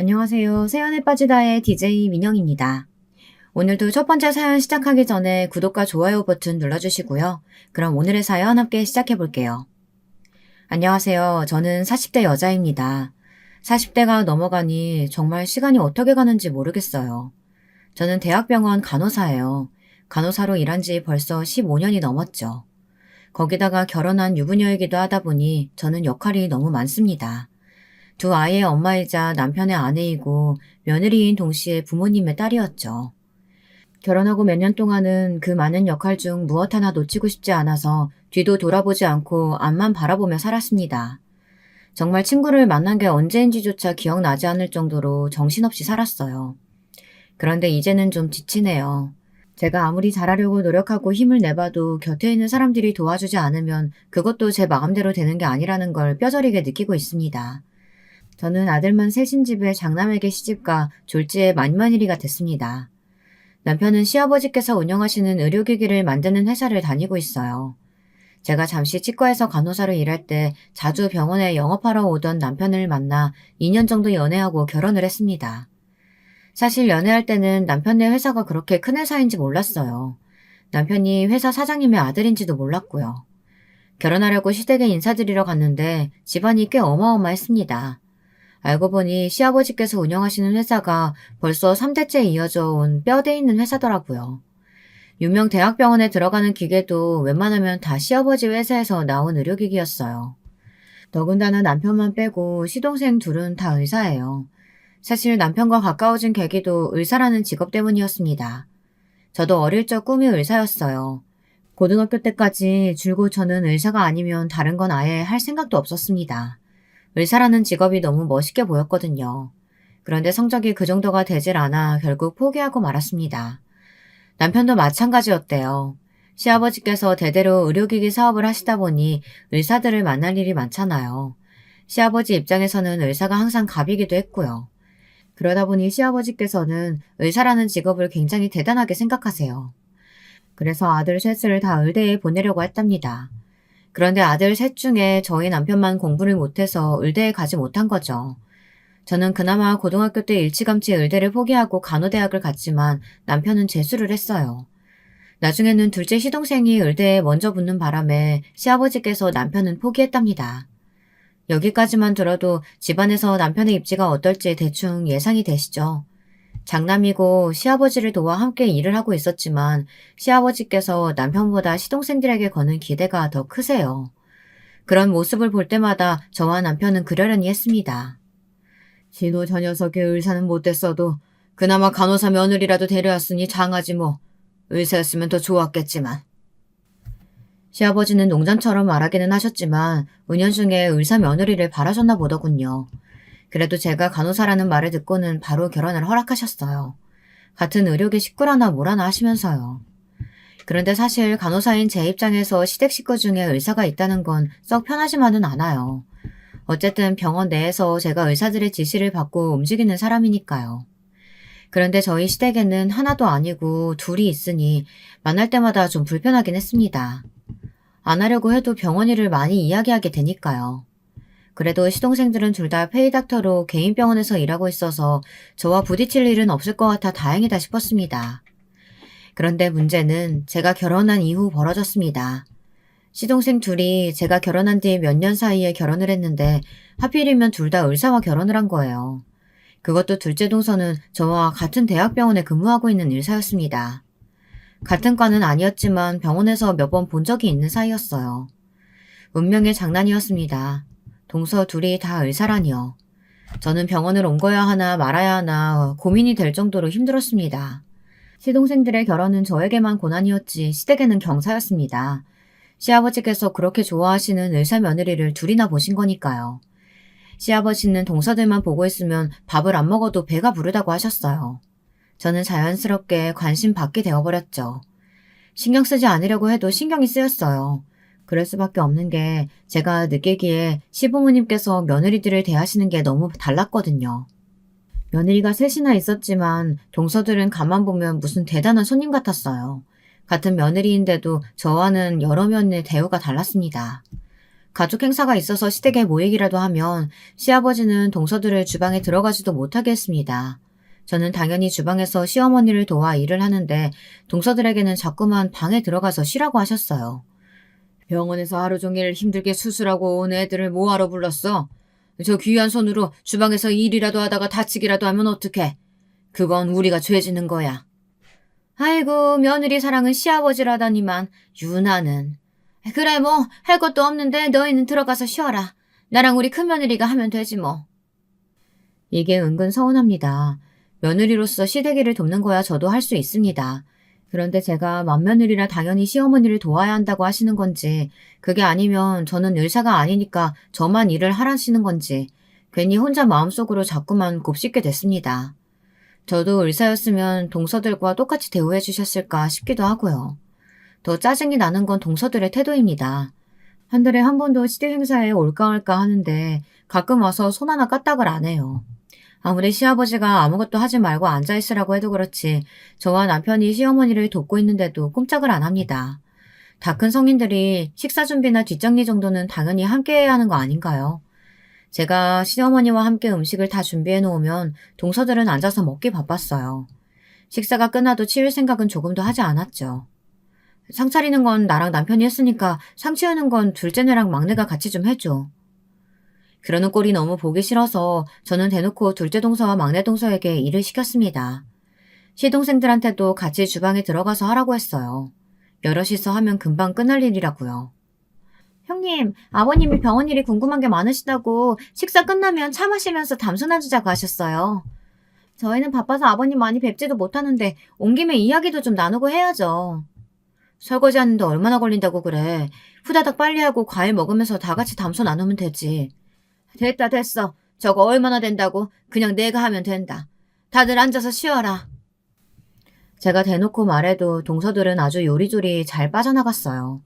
안녕하세요. 세연에 빠지다의 DJ 민영입니다. 오늘도 첫 번째 사연 시작하기 전에 구독과 좋아요 버튼 눌러주시고요. 그럼 오늘의 사연 함께 시작해 볼게요. 안녕하세요. 저는 40대 여자입니다. 40대가 넘어가니 정말 시간이 어떻게 가는지 모르겠어요. 저는 대학병원 간호사예요. 간호사로 일한 지 벌써 15년이 넘었죠. 거기다가 결혼한 유부녀이기도 하다 보니 저는 역할이 너무 많습니다. 두 아이의 엄마이자 남편의 아내이고 며느리인 동시에 부모님의 딸이었죠. 결혼하고 몇 년 동안은 그 많은 역할 중 무엇 하나 놓치고 싶지 않아서 뒤도 돌아보지 않고 앞만 바라보며 살았습니다. 정말 친구를 만난 게 언제인지조차 기억나지 않을 정도로 정신없이 살았어요. 그런데 이제는 좀 지치네요. 제가 아무리 잘하려고 노력하고 힘을 내봐도 곁에 있는 사람들이 도와주지 않으면 그것도 제 마음대로 되는 게 아니라는 걸 뼈저리게 느끼고 있습니다. 저는 아들만 셋인 집에 장남에게 시집가 졸지에 만만일이가 됐습니다. 남편은 시아버지께서 운영하시는 의료기기를 만드는 회사를 다니고 있어요. 제가 잠시 치과에서 간호사로 일할 때 자주 병원에 영업하러 오던 남편을 만나 2년 정도 연애하고 결혼을 했습니다. 사실 연애할 때는 남편네 회사가 그렇게 큰 회사인지 몰랐어요. 남편이 회사 사장님의 아들인지도 몰랐고요. 결혼하려고 시댁에 인사드리러 갔는데 집안이 꽤 어마어마했습니다. 알고 보니 시아버지께서 운영하시는 회사가 벌써 3대째 이어져 온 뼈대 있는 회사더라고요. 유명 대학병원에 들어가는 기계도 웬만하면 다 시아버지 회사에서 나온 의료기기였어요. 더군다나 남편만 빼고 시동생 둘은 다 의사예요. 사실 남편과 가까워진 계기도 의사라는 직업 때문이었습니다. 저도 어릴 적 꿈이 의사였어요. 고등학교 때까지 줄곧 저는 의사가 아니면 다른 건 아예 할 생각도 없었습니다. 의사라는 직업이 너무 멋있게 보였거든요. 그런데 성적이 그 정도가 되질 않아 결국 포기하고 말았습니다. 남편도 마찬가지였대요. 시아버지께서 대대로 의료기기 사업을 하시다 보니 의사들을 만날 일이 많잖아요. 시아버지 입장에서는 의사가 항상 갑이기도 했고요. 그러다 보니 시아버지께서는 의사라는 직업을 굉장히 대단하게 생각하세요. 그래서 아들 셋을 다 의대에 보내려고 했답니다. 그런데 아들 셋 중에 저희 남편만 공부를 못해서 의대에 가지 못한 거죠. 저는 그나마 고등학교 때 일찌감치 의대를 포기하고 간호대학을 갔지만 남편은 재수를 했어요. 나중에는 둘째 시동생이 의대에 먼저 붙는 바람에 시아버지께서 남편은 포기했답니다. 여기까지만 들어도 집안에서 남편의 입지가 어떨지 대충 예상이 되시죠? 장남이고 시아버지를 도와 함께 일을 하고 있었지만 시아버지께서 남편보다 시동생들에게 거는 기대가 더 크세요. 그런 모습을 볼 때마다 저와 남편은 그러려니 했습니다. 진호 저 녀석의 의사는 못됐어도 그나마 간호사 며느리라도 데려왔으니 장하지 뭐. 의사였으면 더 좋았겠지만. 시아버지는 농담처럼 말하기는 하셨지만 은연중에 의사 며느리를 바라셨나 보더군요. 그래도 제가 간호사라는 말을 듣고는 바로 결혼을 허락하셨어요. 같은 의료계 식구라나 뭐라나 하시면서요. 그런데 사실 간호사인 제 입장에서 시댁 식구 중에 의사가 있다는 건 썩 편하지만은 않아요. 어쨌든 병원 내에서 제가 의사들의 지시를 받고 움직이는 사람이니까요. 그런데 저희 시댁에는 하나도 아니고 둘이 있으니 만날 때마다 좀 불편하긴 했습니다. 안 하려고 해도 병원 일을 많이 이야기하게 되니까요. 그래도 시동생들은 둘 다 페이닥터로 개인 병원에서 일하고 있어서 저와 부딪힐 일은 없을 것 같아 다행이다 싶었습니다. 그런데 문제는 제가 결혼한 이후 벌어졌습니다. 시동생 둘이 제가 결혼한 뒤 몇 년 사이에 결혼을 했는데 하필이면 둘 다 의사와 결혼을 한 거예요. 그것도 둘째 동서는 저와 같은 대학병원에 근무하고 있는 의사였습니다. 같은 과는 아니었지만 병원에서 몇 번 본 적이 있는 사이였어요. 운명의 장난이었습니다. 동서 둘이 다 의사라니요. 저는 병원을 옮겨야 하나 말아야 하나 고민이 될 정도로 힘들었습니다. 시동생들의 결혼은 저에게만 고난이었지 시댁에는 경사였습니다. 시아버지께서 그렇게 좋아하시는 의사 며느리를 둘이나 보신 거니까요. 시아버지는 동서들만 보고 있으면 밥을 안 먹어도 배가 부르다고 하셨어요. 저는 자연스럽게 관심 받게 되어버렸죠. 신경 쓰지 않으려고 해도 신경이 쓰였어요. 그럴 수밖에 없는 게 제가 느끼기에 시부모님께서 며느리들을 대하시는 게 너무 달랐거든요. 며느리가 셋이나 있었지만 동서들은 가만 보면 무슨 대단한 손님 같았어요. 같은 며느리인데도 저와는 여러 면의 대우가 달랐습니다. 가족 행사가 있어서 시댁에 모이기라도 하면 시아버지는 동서들을 주방에 들어가지도 못하게 했습니다. 저는 당연히 주방에서 시어머니를 도와 일을 하는데 동서들에게는 자꾸만 방에 들어가서 쉬라고 하셨어요. 병원에서 하루 종일 힘들게 수술하고 온 애들을 뭐하러 불렀어? 저 귀한 손으로 주방에서 일이라도 하다가 다치기라도 하면 어떡해? 그건 우리가 죄 짓는 거야. 아이고, 며느리 사랑은 시아버지라다니만 유나는. 그래 뭐 할 것도 없는데 너희는 들어가서 쉬어라. 나랑 우리 큰며느리가 하면 되지 뭐. 이게 은근 서운합니다. 며느리로서 시댁일을 돕는 거야 저도 할 수 있습니다. 그런데 제가 맏며느리라 당연히 시어머니를 도와야 한다고 하시는 건지, 그게 아니면 저는 의사가 아니니까 저만 일을 하라시는 건지 괜히 혼자 마음속으로 자꾸만 곱씹게 됐습니다. 저도 의사였으면 동서들과 똑같이 대우해 주셨을까 싶기도 하고요. 더 짜증이 나는 건 동서들의 태도입니다. 한 달에 한 번도 시댁 행사에 올까 말까 하는데 가끔 와서 손 하나 까딱을 안 해요. 아무리 시아버지가 아무것도 하지 말고 앉아있으라고 해도 그렇지 저와 남편이 시어머니를 돕고 있는데도 꼼짝을 안 합니다. 다 큰 성인들이 식사 준비나 뒷정리 정도는 당연히 함께 해야 하는 거 아닌가요? 제가 시어머니와 함께 음식을 다 준비해 놓으면 동서들은 앉아서 먹기 바빴어요. 식사가 끝나도 치울 생각은 조금도 하지 않았죠. 상 차리는 건 나랑 남편이 했으니까 상 치우는 건 둘째네랑 막내가 같이 좀 해줘. 그러는 꼴이 너무 보기 싫어서 저는 대놓고 둘째 동서와 막내 동서에게 일을 시켰습니다. 시동생들한테도 같이 주방에 들어가서 하라고 했어요. 여럿이서 하면 금방 끝날 일이라고요. 형님, 아버님이 병원 일이 궁금한 게 많으시다고 식사 끝나면 차 마시면서 담소 나누자고 하셨어요. 저희는 바빠서 아버님 많이 뵙지도 못하는데 온 김에 이야기도 좀 나누고 해야죠. 설거지 하는데 얼마나 걸린다고 그래. 후다닥 빨리 하고 과일 먹으면서 다 같이 담소 나누면 되지. 됐다 됐어. 저거 얼마나 된다고. 그냥 내가 하면 된다. 다들 앉아서 쉬어라. 제가 대놓고 말해도 동서들은 아주 요리조리 잘 빠져나갔어요.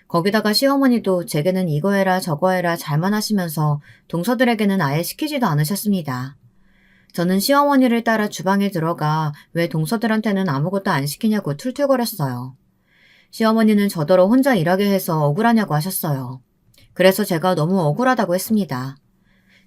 거기다가 시어머니도 제게는 이거 해라 저거 해라 잘만 하시면서 동서들에게는 아예 시키지도 않으셨습니다. 저는 시어머니를 따라 주방에 들어가 왜 동서들한테는 아무것도 안 시키냐고 툴툴거렸어요. 시어머니는 저더러 혼자 일하게 해서 억울하냐고 하셨어요. 그래서 제가 너무 억울하다고 했습니다.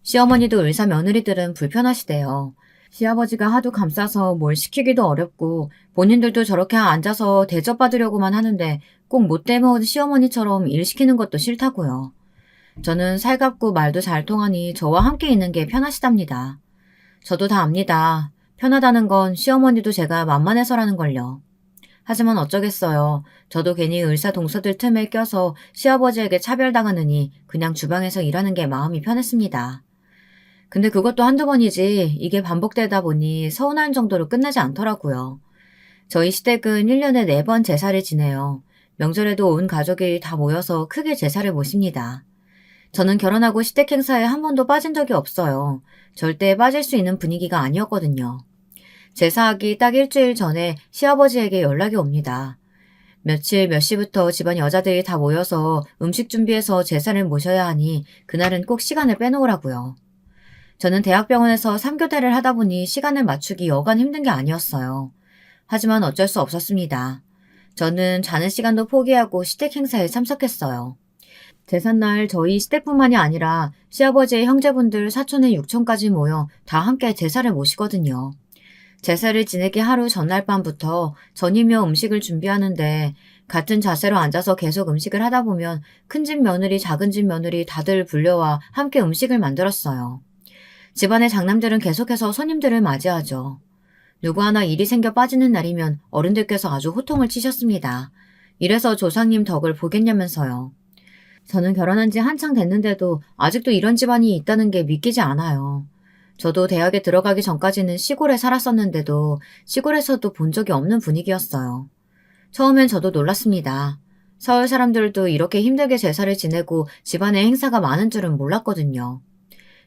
시어머니도 의사 며느리들은 불편하시대요. 시아버지가 하도 감싸서 뭘 시키기도 어렵고 본인들도 저렇게 앉아서 대접받으려고만 하는데 꼭 못돼 먹은 시어머니처럼 일 시키는 것도 싫다고요. 저는 살갑고 말도 잘 통하니 저와 함께 있는 게 편하시답니다. 저도 다 압니다. 편하다는 건 시어머니도 제가 만만해서라는 걸요. 하지만 어쩌겠어요. 저도 괜히 의사 동서들 틈에 껴서 시아버지에게 차별당하느니 그냥 주방에서 일하는 게 마음이 편했습니다. 근데 그것도 한두 번이지 이게 반복되다 보니 서운한 정도로 끝나지 않더라고요. 저희 시댁은 1년에 4번 제사를 지내요. 명절에도 온 가족이 다 모여서 크게 제사를 모십니다. 저는 결혼하고 시댁 행사에 한 번도 빠진 적이 없어요. 절대 빠질 수 있는 분위기가 아니었거든요. 제사하기 딱 일주일 전에 시아버지에게 연락이 옵니다. 며칠 몇 시부터 집안 여자들이 다 모여서 음식 준비해서 제사를 모셔야 하니 그날은 꼭 시간을 빼놓으라고요. 저는 대학병원에서 3교대를 하다 보니 시간을 맞추기 여간 힘든 게 아니었어요. 하지만 어쩔 수 없었습니다. 저는 자는 시간도 포기하고 시댁 행사에 참석했어요. 제삿날 저희 시댁뿐만이 아니라 시아버지의 형제분들 사촌의 육촌까지 모여 다 함께 제사를 모시거든요. 제사를 지내기 하루 전날 밤부터 전이며 음식을 준비하는데 같은 자세로 앉아서 계속 음식을 하다 보면 큰집 며느리 작은집 며느리 다들 불려와 함께 음식을 만들었어요. 집안의 장남들은 계속해서 손님들을 맞이하죠. 누구 하나 일이 생겨 빠지는 날이면 어른들께서 아주 호통을 치셨습니다. 이래서 조상님 덕을 보겠냐면서요. 저는 결혼한 지 한창 됐는데도 아직도 이런 집안이 있다는 게 믿기지 않아요. 저도 대학에 들어가기 전까지는 시골에 살았었는데도 시골에서도 본 적이 없는 분위기였어요. 처음엔 저도 놀랐습니다. 서울 사람들도 이렇게 힘들게 제사를 지내고 집안에 행사가 많은 줄은 몰랐거든요.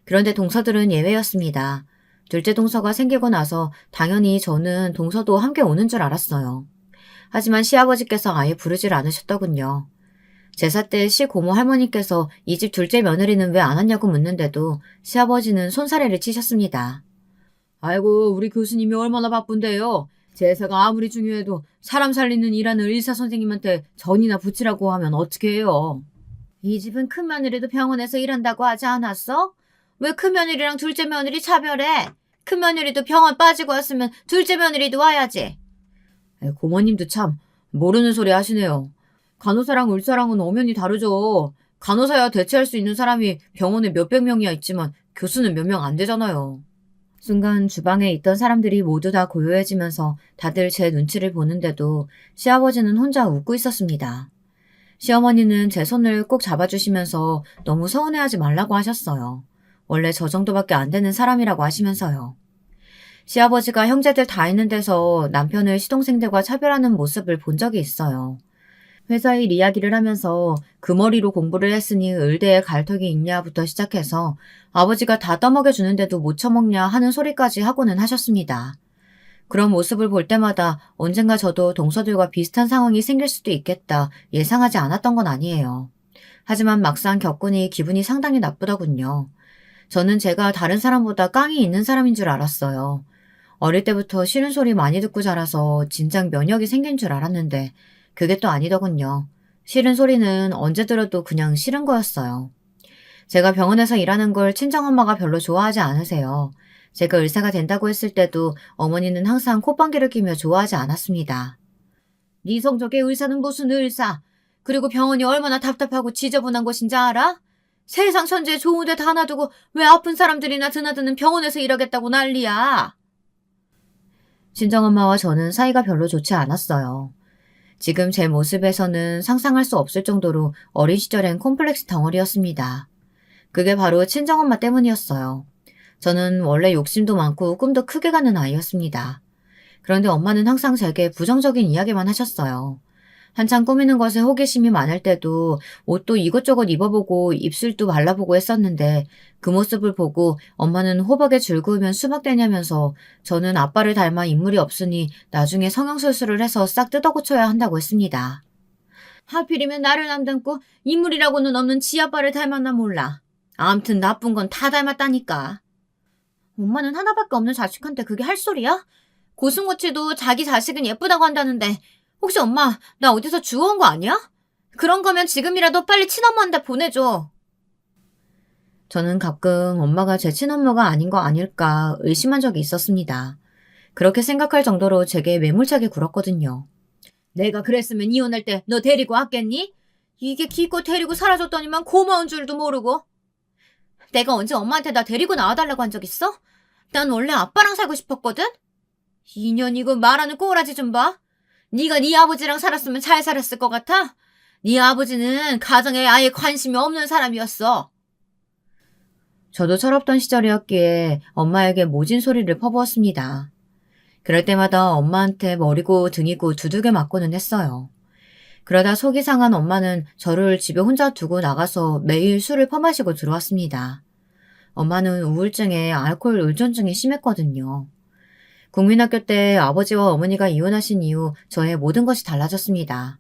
그런데 동서들은 예외였습니다. 둘째 동서가 생기고 나서 당연히 저는 동서도 함께 오는 줄 알았어요. 하지만 시아버지께서 아예 부르질 않으셨더군요. 제사 때 시고모 할머니께서 이 집 둘째 며느리는 왜 안 왔냐고 묻는데도 시아버지는 손사래를 치셨습니다. 아이고 우리 교수님이 얼마나 바쁜데요. 제사가 아무리 중요해도 사람 살리는 일하는 의사 선생님한테 전이나 붙이라고 하면 어떻게 해요. 이 집은 큰며느리도 병원에서 일한다고 하지 않았어? 왜 큰며느리랑 둘째 며느리 차별해? 큰며느리도 병원 빠지고 왔으면 둘째 며느리도 와야지. 고모님도 참 모르는 소리 하시네요. 간호사랑 의사랑은 엄연히 다르죠. 간호사야 대체할 수 있는 사람이 병원에 몇백 명이야 있지만 교수는 몇 명 안 되잖아요. 순간 주방에 있던 사람들이 모두 다 고요해지면서 다들 제 눈치를 보는데도 시아버지는 혼자 웃고 있었습니다. 시어머니는 제 손을 꼭 잡아주시면서 너무 서운해하지 말라고 하셨어요. 원래 저 정도밖에 안 되는 사람이라고 하시면서요. 시아버지가 형제들 다 있는 데서 남편을 시동생들과 차별하는 모습을 본 적이 있어요. 회사 일 이야기를 하면서 그 머리로 공부를 했으니 의대에 갈 턱이 있냐부터 시작해서 아버지가 다 떠먹여주는데도 못 처먹냐 하는 소리까지 하고는 하셨습니다. 그런 모습을 볼 때마다 언젠가 저도 동서들과 비슷한 상황이 생길 수도 있겠다 예상하지 않았던 건 아니에요. 하지만 막상 겪으니 기분이 상당히 나쁘더군요. 저는 제가 다른 사람보다 깡이 있는 사람인 줄 알았어요. 어릴 때부터 싫은 소리 많이 듣고 자라서 진작 면역이 생긴 줄 알았는데 그게 또 아니더군요. 싫은 소리는 언제 들어도 그냥 싫은 거였어요. 제가 병원에서 일하는 걸 친정엄마가 별로 좋아하지 않으세요. 제가 의사가 된다고 했을 때도 어머니는 항상 콧방귀를 끼며 좋아하지 않았습니다. 네 성적의 의사는 무슨 의사? 그리고 병원이 얼마나 답답하고 지저분한 곳인지 알아? 세상 천지에 좋은 데 다 놔두고 왜 아픈 사람들이나 드나드는 병원에서 일하겠다고 난리야. 친정엄마와 저는 사이가 별로 좋지 않았어요. 지금 제 모습에서는 상상할 수 없을 정도로 어린 시절엔 콤플렉스 덩어리였습니다. 그게 바로 친정엄마 때문이었어요. 저는 원래 욕심도 많고 꿈도 크게 가는 아이였습니다. 그런데 엄마는 항상 제게 부정적인 이야기만 하셨어요. 한창 꾸미는 것에 호기심이 많을 때도 옷도 이것저것 입어보고 입술도 발라보고 했었는데 그 모습을 보고 엄마는 호박에 줄 그으면 수박 되냐면서 저는 아빠를 닮아 인물이 없으니 나중에 성형수술을 해서 싹 뜯어고쳐야 한다고 했습니다. 하필이면 나를 안 닮고 인물이라고는 없는 지 아빠를 닮았나 몰라. 암튼 나쁜 건 다 닮았다니까. 엄마는 하나밖에 없는 자식한테 그게 할 소리야? 고승고치도 자기 자식은 예쁘다고 한다는데 혹시 엄마 나 어디서 주워온 거 아니야? 그런 거면 지금이라도 빨리 친엄마한테 보내줘. 저는 가끔 엄마가 제 친엄마가 아닌 거 아닐까 의심한 적이 있었습니다. 그렇게 생각할 정도로 제게 매몰차게 굴었거든요. 내가 그랬으면 이혼할 때 너 데리고 왔겠니? 이게 기껏 데리고 살아줬더니만 고마운 줄도 모르고. 내가 언제 엄마한테 나 데리고 나와달라고 한 적 있어? 난 원래 아빠랑 살고 싶었거든? 2년이고 말하는 꼬라지 좀 봐. 네가 네 아버지랑 살았으면 잘 살았을 것 같아? 네 아버지는 가정에 아예 관심이 없는 사람이었어. 저도 철없던 시절이었기에 엄마에게 모진 소리를 퍼부었습니다. 그럴 때마다 엄마한테 머리고 등이고 두들겨 맞고는 했어요. 그러다 속이 상한 엄마는 저를 집에 혼자 두고 나가서 매일 술을 퍼마시고 들어왔습니다. 엄마는 우울증에 알코올 의존증이 심했거든요. 국민학교 때 아버지와 어머니가 이혼하신 이후 저의 모든 것이 달라졌습니다.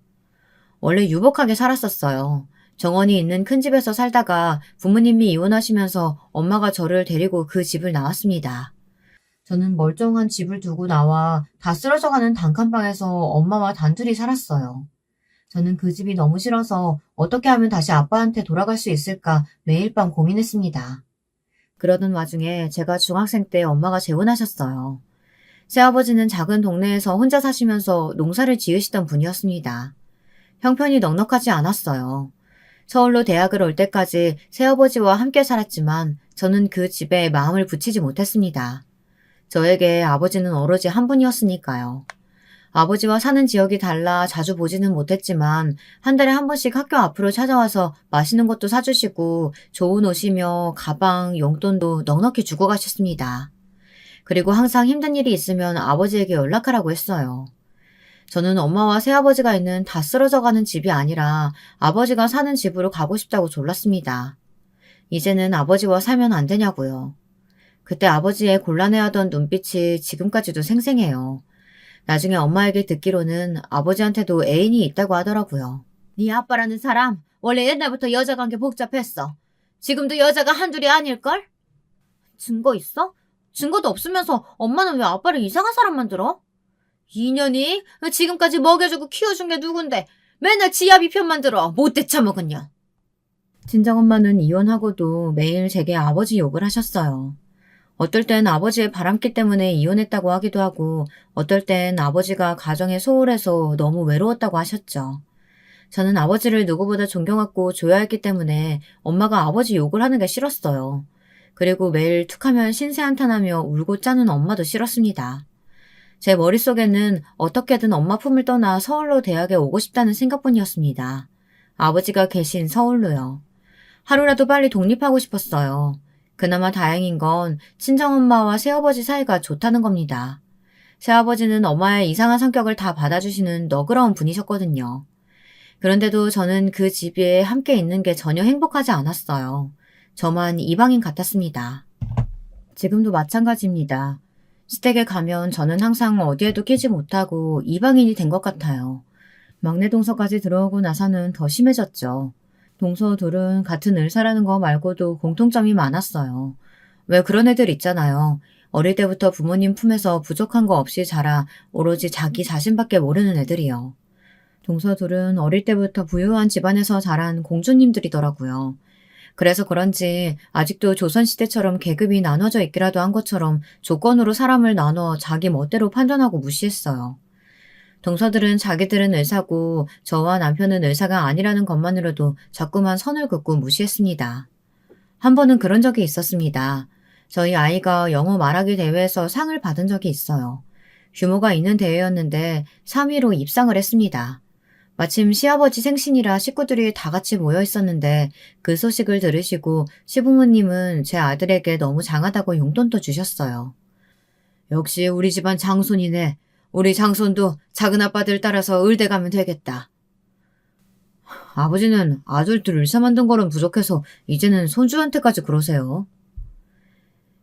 원래 유복하게 살았었어요. 정원이 있는 큰 집에서 살다가 부모님이 이혼하시면서 엄마가 저를 데리고 그 집을 나왔습니다. 저는 멀쩡한 집을 두고 나와 다 쓰러져가는 단칸방에서 엄마와 단둘이 살았어요. 저는 그 집이 너무 싫어서 어떻게 하면 다시 아빠한테 돌아갈 수 있을까 매일 밤 고민했습니다. 그러던 와중에 제가 중학생 때 엄마가 재혼하셨어요. 새아버지는 작은 동네에서 혼자 사시면서 농사를 지으시던 분이었습니다. 형편이 넉넉하지 않았어요. 서울로 대학을 올 때까지 새아버지와 함께 살았지만 저는 그 집에 마음을 붙이지 못했습니다. 저에게 아버지는 오로지 한 분이었으니까요. 아버지와 사는 지역이 달라 자주 보지는 못했지만 한 달에 한 번씩 학교 앞으로 찾아와서 맛있는 것도 사주시고 좋은 옷이며 가방, 용돈도 넉넉히 주고 가셨습니다. 그리고 항상 힘든 일이 있으면 아버지에게 연락하라고 했어요. 저는 엄마와 새아버지가 있는 다 쓰러져가는 집이 아니라 아버지가 사는 집으로 가고 싶다고 졸랐습니다. 이제는 아버지와 살면 안 되냐고요. 그때 아버지의 곤란해하던 눈빛이 지금까지도 생생해요. 나중에 엄마에게 듣기로는 아버지한테도 애인이 있다고 하더라고요. 네 아빠라는 사람 원래 옛날부터 여자 관계 복잡했어. 지금도 여자가 한둘이 아닐걸? 증거 있어? 증거도 없으면서 엄마는 왜 아빠를 이상한 사람 만들어? 2년이 지금까지 먹여주고 키워준 게 누군데 맨날 지 아비 편만 들어 못돼 처먹은 년. 친정엄마는 이혼하고도 매일 제게 아버지 욕을 하셨어요. 어떨 땐 아버지의 바람기 때문에 이혼했다고 하기도 하고 어떨 땐 아버지가 가정에 소홀해서 너무 외로웠다고 하셨죠. 저는 아버지를 누구보다 존경했고 좋아했기 때문에 엄마가 아버지 욕을 하는 게 싫었어요. 그리고 매일 툭하면 신세 한탄하며 울고 짜는 엄마도 싫었습니다. 제 머릿속에는 어떻게든 엄마 품을 떠나 서울로 대학에 오고 싶다는 생각뿐이었습니다. 아버지가 계신 서울로요. 하루라도 빨리 독립하고 싶었어요. 그나마 다행인 건 친정엄마와 새아버지 사이가 좋다는 겁니다. 새아버지는 엄마의 이상한 성격을 다 받아주시는 너그러운 분이셨거든요. 그런데도 저는 그 집에 함께 있는 게 전혀 행복하지 않았어요. 저만 이방인 같았습니다. 지금도 마찬가지입니다. 시댁에 가면 저는 항상 어디에도 끼지 못하고 이방인이 된 것 같아요. 막내 동서까지 들어오고 나서는 더 심해졌죠. 동서 둘은 같은 의사라는 거 말고도 공통점이 많았어요. 왜 그런 애들 있잖아요. 어릴 때부터 부모님 품에서 부족한 거 없이 자라 오로지 자기 자신밖에 모르는 애들이요. 동서 둘은 어릴 때부터 부유한 집안에서 자란 공주님들이더라고요. 그래서 그런지 아직도 조선시대처럼 계급이 나눠져 있기라도 한 것처럼 조건으로 사람을 나눠 자기 멋대로 판단하고 무시했어요. 동서들은 자기들은 의사고 저와 남편은 의사가 아니라는 것만으로도 자꾸만 선을 긋고 무시했습니다. 한 번은 그런 적이 있었습니다. 저희 아이가 영어 말하기 대회에서 상을 받은 적이 있어요. 규모가 있는 대회였는데 3위로 입상을 했습니다. 마침 시아버지 생신이라 식구들이 다 같이 모여 있었는데 그 소식을 들으시고 시부모님은 제 아들에게 너무 장하다고 용돈도 주셨어요. 역시 우리 집안 장손이네. 우리 장손도 작은 아빠들 따라서 의대 가면 되겠다. 아버지는 아들들 의사 만든 거는 부족해서 이제는 손주한테까지 그러세요.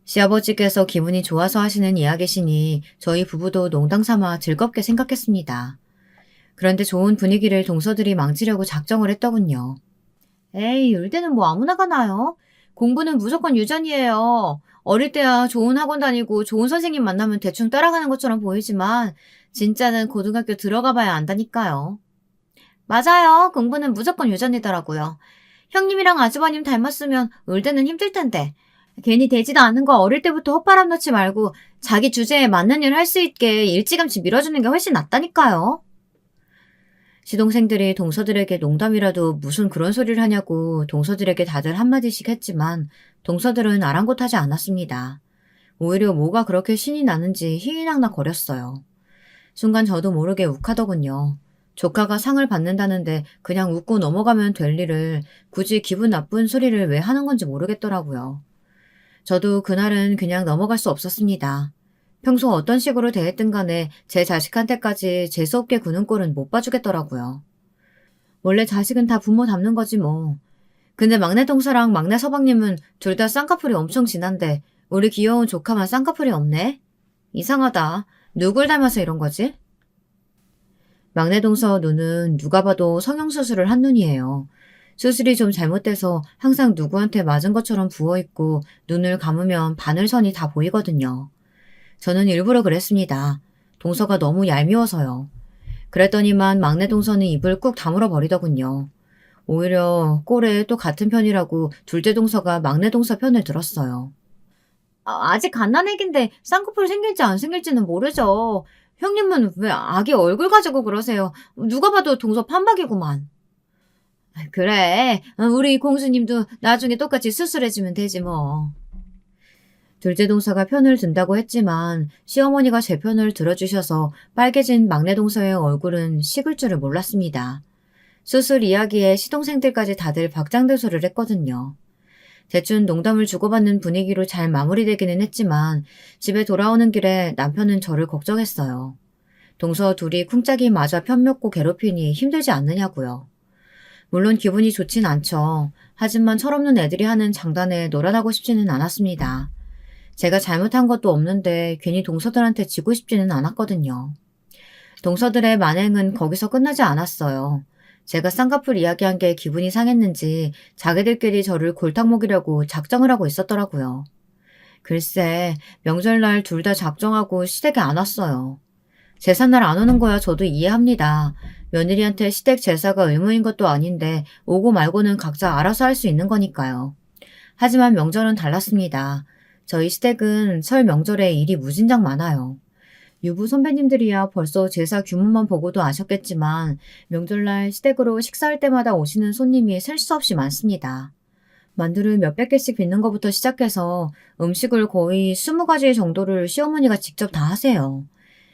시아버지께서 기분이 좋아서 하시는 이야기시니 저희 부부도 농담 삼아 즐겁게 생각했습니다. 그런데 좋은 분위기를 동서들이 망치려고 작정을 했더군요. 에이, 의대는 뭐 아무나 가나요? 공부는 무조건 유전이에요. 어릴 때야 좋은 학원 다니고 좋은 선생님 만나면 대충 따라가는 것처럼 보이지만 진짜는 고등학교 들어가 봐야 안다니까요. 맞아요. 공부는 무조건 유전이더라고요. 형님이랑 아주버님 닮았으면 의대는 힘들 텐데. 괜히 되지도 않은 거 어릴 때부터 헛바람 넣지 말고 자기 주제에 맞는 일 할 수 있게 일찌감치 밀어주는 게 훨씬 낫다니까요. 시동생들이 동서들에게 농담이라도 무슨 그런 소리를 하냐고 동서들에게 다들 한마디씩 했지만 동서들은 아랑곳하지 않았습니다. 오히려 뭐가 그렇게 신이 나는지 희희낙낙 거렸어요. 순간 저도 모르게 욱하더군요. 조카가 상을 받는다는데 그냥 웃고 넘어가면 될 일을 굳이 기분 나쁜 소리를 왜 하는 건지 모르겠더라고요. 저도 그날은 그냥 넘어갈 수 없었습니다. 평소 어떤 식으로 대했든 간에 제 자식한테까지 재수없게 구는 꼴은 못 봐주겠더라고요. 원래 자식은 다 부모 닮는 거지 뭐. 근데 막내 동서랑 막내 서방님은 둘 다 쌍꺼풀이 엄청 진한데 우리 귀여운 조카만 쌍꺼풀이 없네? 이상하다. 누굴 닮아서 이런 거지? 막내 동서 눈은 누가 봐도 성형수술을 한 눈이에요. 수술이 좀 잘못돼서 항상 누구한테 맞은 것처럼 부어있고 눈을 감으면 바늘선이 다 보이거든요. 저는 일부러 그랬습니다. 동서가 너무 얄미워서요. 그랬더니만 막내 동서는 입을 꾹 다물어 버리더군요. 오히려 꼴에 또 같은 편이라고 둘째 동서가 막내 동서 편을 들었어요. 아직 갓난애기인데 쌍꺼풀 생길지 안 생길지는 모르죠. 형님은 왜 아기 얼굴 가지고 그러세요? 누가 봐도 동서 판박이구만. 그래, 우리 공주님도 나중에 똑같이 수술해주면 되지 뭐. 둘째 동서가 편을 든다고 했지만 시어머니가 제 편을 들어주셔서 빨개진 막내 동서의 얼굴은 식을 줄을 몰랐습니다. 수술 이야기에 시동생들까지 다들 박장대소를 했거든요. 대충 농담을 주고받는 분위기로 잘 마무리되기는 했지만 집에 돌아오는 길에 남편은 저를 걱정했어요. 동서 둘이 쿵짝이 맞아 편먹고 괴롭히니 힘들지 않느냐고요. 물론 기분이 좋진 않죠. 하지만 철없는 애들이 하는 장단에 놀아나고 싶지는 않았습니다. 제가 잘못한 것도 없는데 괜히 동서들한테 지고 싶지는 않았거든요. 동서들의 만행은 거기서 끝나지 않았어요. 제가 쌍꺼풀 이야기한 게 기분이 상했는지 자기들끼리 저를 골탕 먹이려고 작정을 하고 있었더라고요. 글쎄, 명절날 둘 다 작정하고 시댁에 안 왔어요. 제삿날 안 오는 거야 저도 이해합니다. 며느리한테 시댁 제사가 의무인 것도 아닌데 오고 말고는 각자 알아서 할 수 있는 거니까요. 하지만 명절은 달랐습니다. 저희 시댁은 설 명절에 일이 무진장 많아요. 유부 선배님들이야 벌써 제사 규모만 보고도 아셨겠지만 명절날 시댁으로 식사할 때마다 오시는 손님이 셀 수 없이 많습니다. 만두를 몇백 개씩 빚는 것부터 시작해서 음식을 거의 20가지 정도를 시어머니가 직접 다 하세요.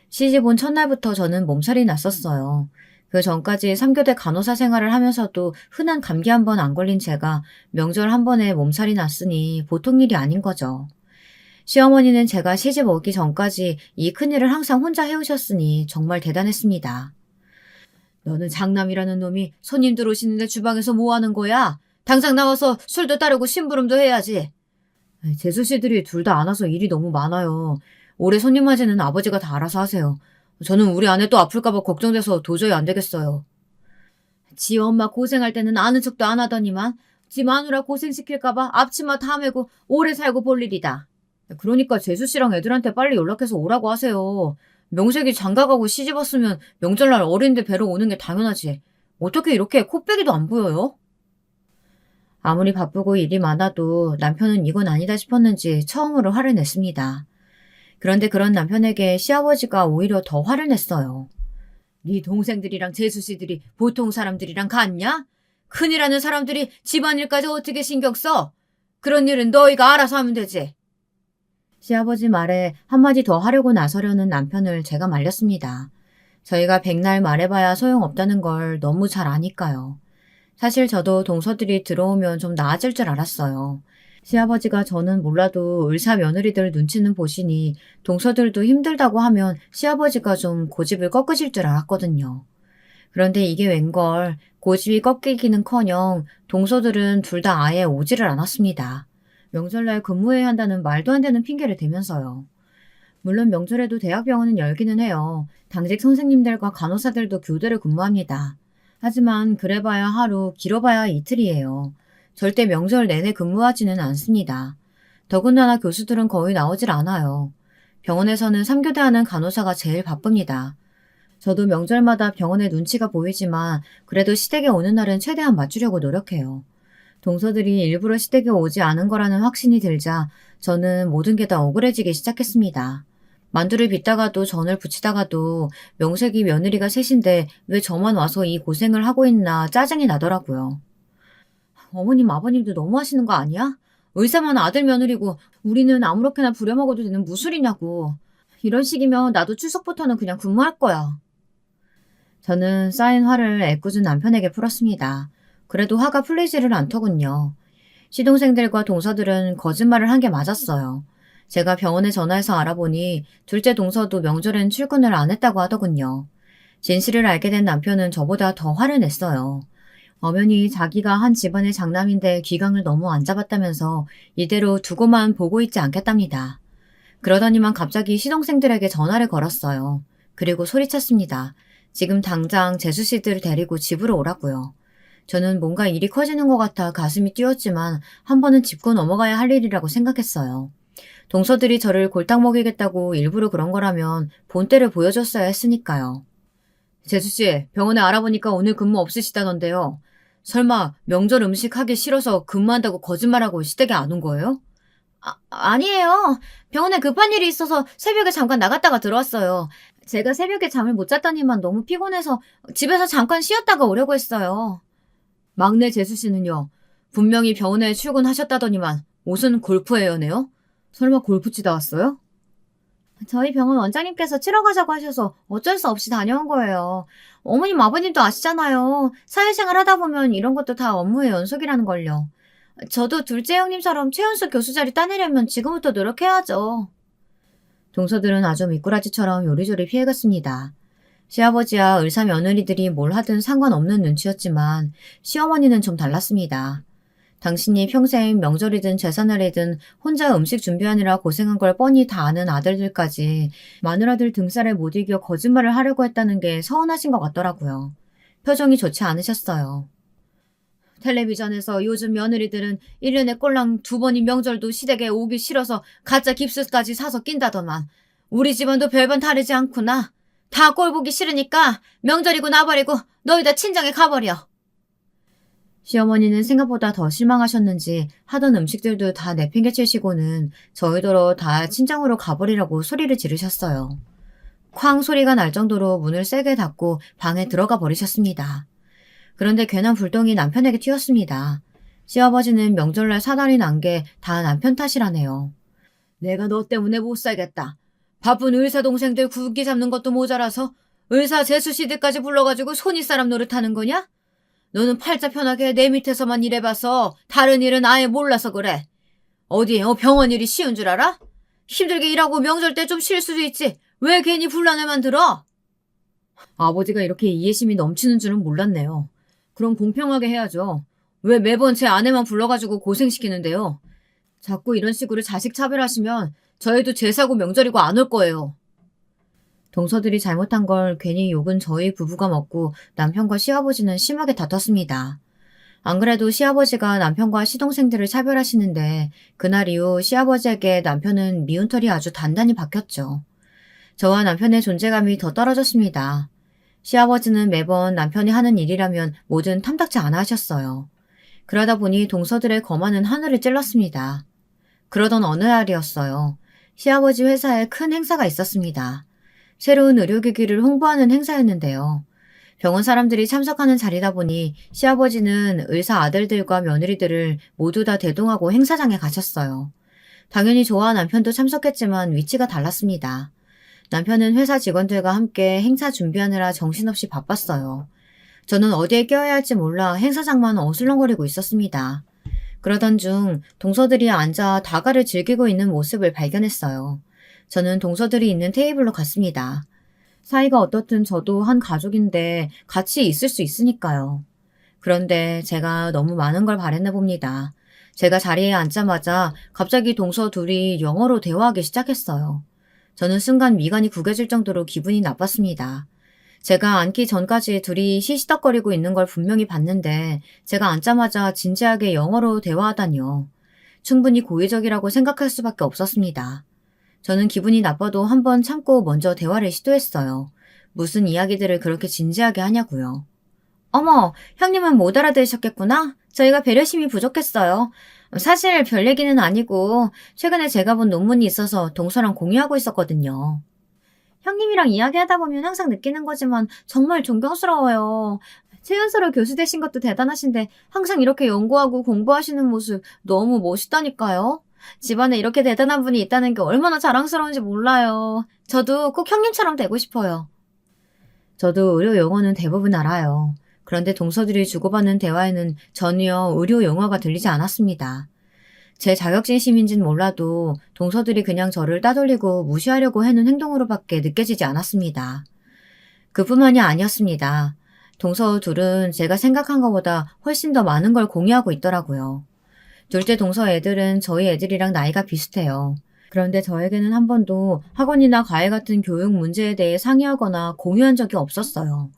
시집 온 첫날부터 저는 몸살이 났었어요. 그 전까지 3교대 간호사 생활을 하면서도 흔한 감기 한 번 안 걸린 제가 명절 한 번에 몸살이 났으니 보통 일이 아닌 거죠. 시어머니는 제가 시집 오기 전까지 이 큰일을 항상 혼자 해오셨으니 정말 대단했습니다. 너는 장남이라는 놈이 손님들 오시는데 주방에서 뭐 하는 거야? 당장 나와서 술도 따르고 심부름도 해야지. 재수 씨들이 둘 다 안 와서 일이 너무 많아요. 올해 손님 맞이는 아버지가 다 알아서 하세요. 저는 우리 아내 또 아플까봐 걱정돼서 도저히 안 되겠어요. 지 엄마 고생할 때는 아는 척도 안 하더니만 지 마누라 고생시킬까봐 앞치마 다 메고 오래 살고 볼 일이다. 그러니까 재수 씨랑 애들한테 빨리 연락해서 오라고 하세요. 명색이 장가가고 시집 왔으면 명절날 어린데 뵈러 오는 게 당연하지. 어떻게 이렇게 코빼기도 안 보여요? 아무리 바쁘고 일이 많아도 남편은 이건 아니다 싶었는지 처음으로 화를 냈습니다. 그런데 그런 남편에게 시아버지가 오히려 더 화를 냈어요. 네 동생들이랑 재수 씨들이 보통 사람들이랑 같냐? 큰일하는 사람들이 집안일까지 어떻게 신경 써? 그런 일은 너희가 알아서 하면 되지. 시아버지 말에 한마디 더 하려고 나서려는 남편을 제가 말렸습니다. 저희가 백날 말해봐야 소용없다는 걸 너무 잘 아니까요. 사실 저도 동서들이 들어오면 좀 나아질 줄 알았어요. 시아버지가 저는 몰라도 의사 며느리들 눈치는 보시니 동서들도 힘들다고 하면 시아버지가 좀 고집을 꺾으실 줄 알았거든요. 그런데 이게 웬걸 고집이 꺾이기는커녕 동서들은 둘 다 아예 오지를 않았습니다. 명절날 근무해야 한다는 말도 안 되는 핑계를 대면서요. 물론 명절에도 대학병원은 열기는 해요. 당직 선생님들과 간호사들도 교대를 근무합니다. 하지만 그래봐야 하루, 길어봐야 이틀이에요. 절대 명절 내내 근무하지는 않습니다. 더군다나 교수들은 거의 나오질 않아요. 병원에서는 3교대 하는 간호사가 제일 바쁩니다. 저도 명절마다 병원에 눈치가 보이지만 그래도 시댁에 오는 날은 최대한 맞추려고 노력해요. 동서들이 일부러 시댁에 오지 않은 거라는 확신이 들자 저는 모든 게 다 억울해지기 시작했습니다. 만두를 빚다가도 전을 부치다가도 명색이 며느리가 셋인데 왜 저만 와서 이 고생을 하고 있나 짜증이 나더라고요. 어머님 아버님도 너무 하시는 거 아니야? 의사만 아들 며느리고 우리는 아무렇게나 부려먹어도 되는 무술이냐고. 이런 식이면 나도 추석부터는 그냥 근무할 거야. 저는 쌓인 화를 애꿎은 남편에게 풀었습니다. 그래도 화가 풀리지를 않더군요. 시동생들과 동서들은 거짓말을 한 게 맞았어요. 제가 병원에 전화해서 알아보니 둘째 동서도 명절엔 출근을 안 했다고 하더군요. 진실을 알게 된 남편은 저보다 더 화를 냈어요. 엄연히 자기가 한 집안의 장남인데 귀강을 너무 안 잡았다면서 이대로 두고만 보고 있지 않겠답니다. 그러더니만 갑자기 시동생들에게 전화를 걸었어요. 그리고 소리쳤습니다. 지금 당장 재수 씨들을 데리고 집으로 오라고요. 저는 뭔가 일이 커지는 것 같아 가슴이 뛰었지만 한 번은 짚고 넘어가야 할 일이라고 생각했어요. 동서들이 저를 골탕 먹이겠다고 일부러 그런 거라면 본때를 보여줬어야 했으니까요. 재수씨, 병원에 알아보니까 오늘 근무 없으시다던데요. 설마 명절 음식 하기 싫어서 근무한다고 거짓말하고 시댁에 안 온 거예요? 아니에요. 병원에 급한 일이 있어서 새벽에 잠깐 나갔다가 들어왔어요. 제가 새벽에 잠을 못 잤더니만 너무 피곤해서 집에서 잠깐 쉬었다가 오려고 했어요. 막내 재수씨는요. 분명히 병원에 출근하셨다더니만 옷은 골프웨어네요? 설마 골프 치다 왔어요? 저희 병원 원장님께서 치러 가자고 하셔서 어쩔 수 없이 다녀온 거예요. 어머님 아버님도 아시잖아요. 사회생활 하다 보면 이런 것도 다 업무의 연속이라는 걸요. 저도 둘째 형님처럼 최연소 교수 자리 따내려면 지금부터 노력해야죠. 동서들은 아주 미꾸라지처럼 요리조리 피해갔습니다. 시아버지와 의사 며느리들이 뭘 하든 상관없는 눈치였지만 시어머니는 좀 달랐습니다. 당신이 평생 명절이든 제사날이든 혼자 음식 준비하느라 고생한 걸 뻔히 다 아는 아들들까지 마누라들 등살에 못 이겨 거짓말을 하려고 했다는 게 서운하신 것 같더라고요. 표정이 좋지 않으셨어요. 텔레비전에서 요즘 며느리들은 1년에 꼴랑 2번인 명절도 시댁에 오기 싫어서 가짜 깁스까지 사서 낀다더만 우리 집안도 별반 다르지 않구나. 다 꼴 보기 싫으니까 명절이고 나발이고 너희 다 친정에 가버려. 시어머니는 생각보다 더 실망하셨는지 하던 음식들도 다 내팽개치시고는 저희더러 다 친정으로 가버리라고 소리를 지르셨어요. 쾅 소리가 날 정도로 문을 세게 닫고 방에 들어가 버리셨습니다. 그런데 괜한 불똥이 남편에게 튀었습니다. 시아버지는 명절날 사달이 난 게 다 남편 탓이라네요. 내가 너 때문에 못 살겠다. 바쁜 의사 동생들 굵기 잡는 것도 모자라서 의사 재수씨들까지 불러가지고 손윗사람 노릇하는 거냐? 너는 팔자 편하게 내 밑에서만 일해봐서 다른 일은 아예 몰라서 그래. 어디 병원 일이 쉬운 줄 알아? 힘들게 일하고 명절 때 좀 쉴 수도 있지. 왜 괜히 분란을 들어? 아버지가 이렇게 이해심이 넘치는 줄은 몰랐네요. 그럼 공평하게 해야죠. 왜 매번 제 아내만 불러가지고 고생시키는데요? 자꾸 이런 식으로 자식 차별하시면 저희도 제사고 명절이고 안 올 거예요. 동서들이 잘못한 걸 괜히 욕은 저희 부부가 먹고 남편과 시아버지는 심하게 다퉜습니다. 안 그래도 시아버지가 남편과 시동생들을 차별하시는데 그날 이후 시아버지에게 남편은 미운 털이 아주 단단히 박혔죠. 저와 남편의 존재감이 더 떨어졌습니다. 시아버지는 매번 남편이 하는 일이라면 뭐든 탐탁지 않아 하셨어요. 그러다 보니 동서들의 거만은 하늘을 찔렀습니다. 그러던 어느 날이었어요. 시아버지 회사에 큰 행사가 있었습니다. 새로운 의료기기를 홍보하는 행사였는데요. 병원 사람들이 참석하는 자리다 보니 시아버지는 의사 아들들과 며느리들을 모두 다 대동하고 행사장에 가셨어요. 당연히 저와 남편도 참석했지만 위치가 달랐습니다. 남편은 회사 직원들과 함께 행사 준비하느라 정신없이 바빴어요. 저는 어디에 껴야 할지 몰라 행사장만 어슬렁거리고 있었습니다. 그러던 중 동서들이 앉아 다가를 즐기고 있는 모습을 발견했어요. 저는 동서들이 있는 테이블로 갔습니다. 사이가 어떻든 저도 한 가족인데 같이 있을 수 있으니까요. 그런데 제가 너무 많은 걸 바랬나 봅니다. 제가 자리에 앉자마자 갑자기 동서 둘이 영어로 대화하기 시작했어요. 저는 순간 미간이 구겨질 정도로 기분이 나빴습니다. 제가 앉기 전까지 둘이 시시덕거리고 있는 걸 분명히 봤는데 제가 앉자마자 진지하게 영어로 대화하다니요. 충분히 고의적이라고 생각할 수밖에 없었습니다. 저는 기분이 나빠도 한번 참고 먼저 대화를 시도했어요. 무슨 이야기들을 그렇게 진지하게 하냐고요. 어머, 형님은 못 알아들으셨겠구나? 저희가 배려심이 부족했어요. 사실 별 얘기는 아니고 최근에 제가 본 논문이 있어서 동서랑 공유하고 있었거든요. 형님이랑 이야기하다 보면 항상 느끼는 거지만 정말 존경스러워요. 최연소로 교수 되신 것도 대단하신데 항상 이렇게 연구하고 공부하시는 모습 너무 멋있다니까요. 집안에 이렇게 대단한 분이 있다는 게 얼마나 자랑스러운지 몰라요. 저도 꼭 형님처럼 되고 싶어요. 저도 의료 용어는 대부분 알아요. 그런데 동서들이 주고받는 대화에는 전혀 의료 용어가 들리지 않았습니다. 제 자격지심인진 몰라도 동서들이 그냥 저를 따돌리고 무시하려고 하는 행동으로밖에 느껴지지 않았습니다. 그뿐만이 아니었습니다. 동서 둘은 제가 생각한 것보다 훨씬 더 많은 걸 공유하고 있더라고요. 둘째 동서 애들은 저희 애들이랑 나이가 비슷해요. 그런데 저에게는 한 번도 학원이나 과외 같은 교육 문제에 대해 상의하거나 공유한 적이 없었어요.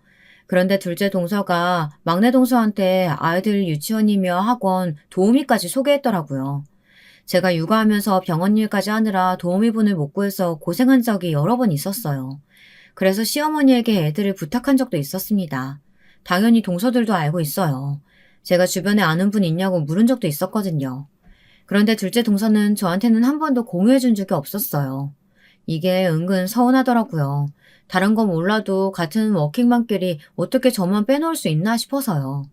그런데 둘째 동서가 막내 동서한테 아이들 유치원이며 학원 도우미까지 소개했더라고요. 제가 육아하면서 병원 일까지 하느라 도우미분을 못 구해서 고생한 적이 여러 번 있었어요. 그래서 시어머니에게 애들을 부탁한 적도 있었습니다. 당연히 동서들도 알고 있어요. 제가 주변에 아는 분 있냐고 물은 적도 있었거든요. 그런데 둘째 동서는 저한테는 한 번도 공유해준 적이 없었어요. 이게 은근 서운하더라고요. 다른 건 몰라도 같은 워킹맘끼리 어떻게 저만 빼놓을 수 있나 싶어서요.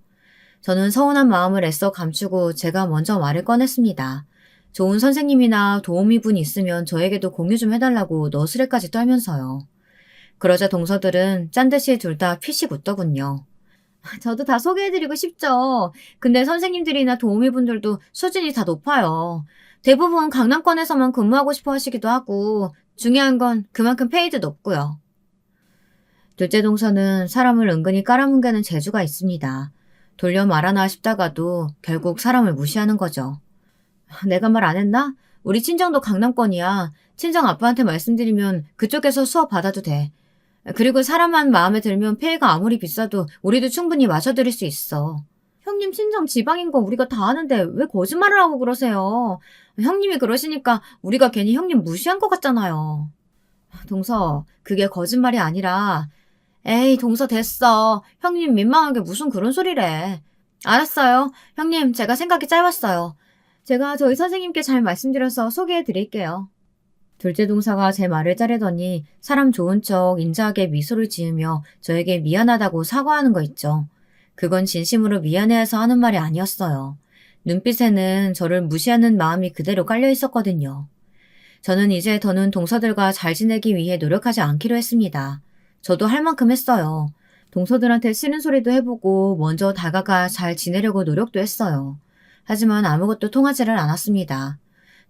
저는 서운한 마음을 애써 감추고 제가 먼저 말을 꺼냈습니다. 좋은 선생님이나 도우미분 있으면 저에게도 공유 좀 해달라고 너스레까지 떨면서요. 그러자 동서들은 짠듯이 둘 다 피식 웃더군요. 저도 다 소개해드리고 싶죠. 근데 선생님들이나 도우미분들도 수준이 다 높아요. 대부분 강남권에서만 근무하고 싶어 하시기도 하고 중요한 건 그만큼 페이도 높고요. 둘째 동서는 사람을 은근히 깔아뭉개는 재주가 있습니다. 돌려 말하나 싶다가도 결국 사람을 무시하는 거죠. 내가 말 안 했나? 우리 친정도 강남권이야. 친정 아빠한테 말씀드리면 그쪽에서 수업 받아도 돼. 그리고 사람만 마음에 들면 페이가 아무리 비싸도 우리도 충분히 마셔드릴 수 있어. 형님 친정 지방인 거 우리가 다 아는데 왜 거짓말을 하고 그러세요? 형님이 그러시니까 우리가 괜히 형님 무시한 것 같잖아요. 동서, 그게 거짓말이 아니라, 에이, 동서 됐어. 형님 민망하게 무슨 그런 소리래. 알았어요. 형님, 제가 생각이 짧았어요. 제가 저희 선생님께 잘 말씀드려서 소개해 드릴게요. 둘째 동서가 제 말을 자르더니 사람 좋은 척 인자하게 미소를 지으며 저에게 미안하다고 사과하는 거 있죠. 그건 진심으로 미안해해서 하는 말이 아니었어요. 눈빛에는 저를 무시하는 마음이 그대로 깔려 있었거든요. 저는 이제 더는 동서들과 잘 지내기 위해 노력하지 않기로 했습니다. 저도 할 만큼 했어요. 동서들한테 싫은 소리도 해보고 먼저 다가가 잘 지내려고 노력도 했어요. 하지만 아무것도 통하지를 않았습니다.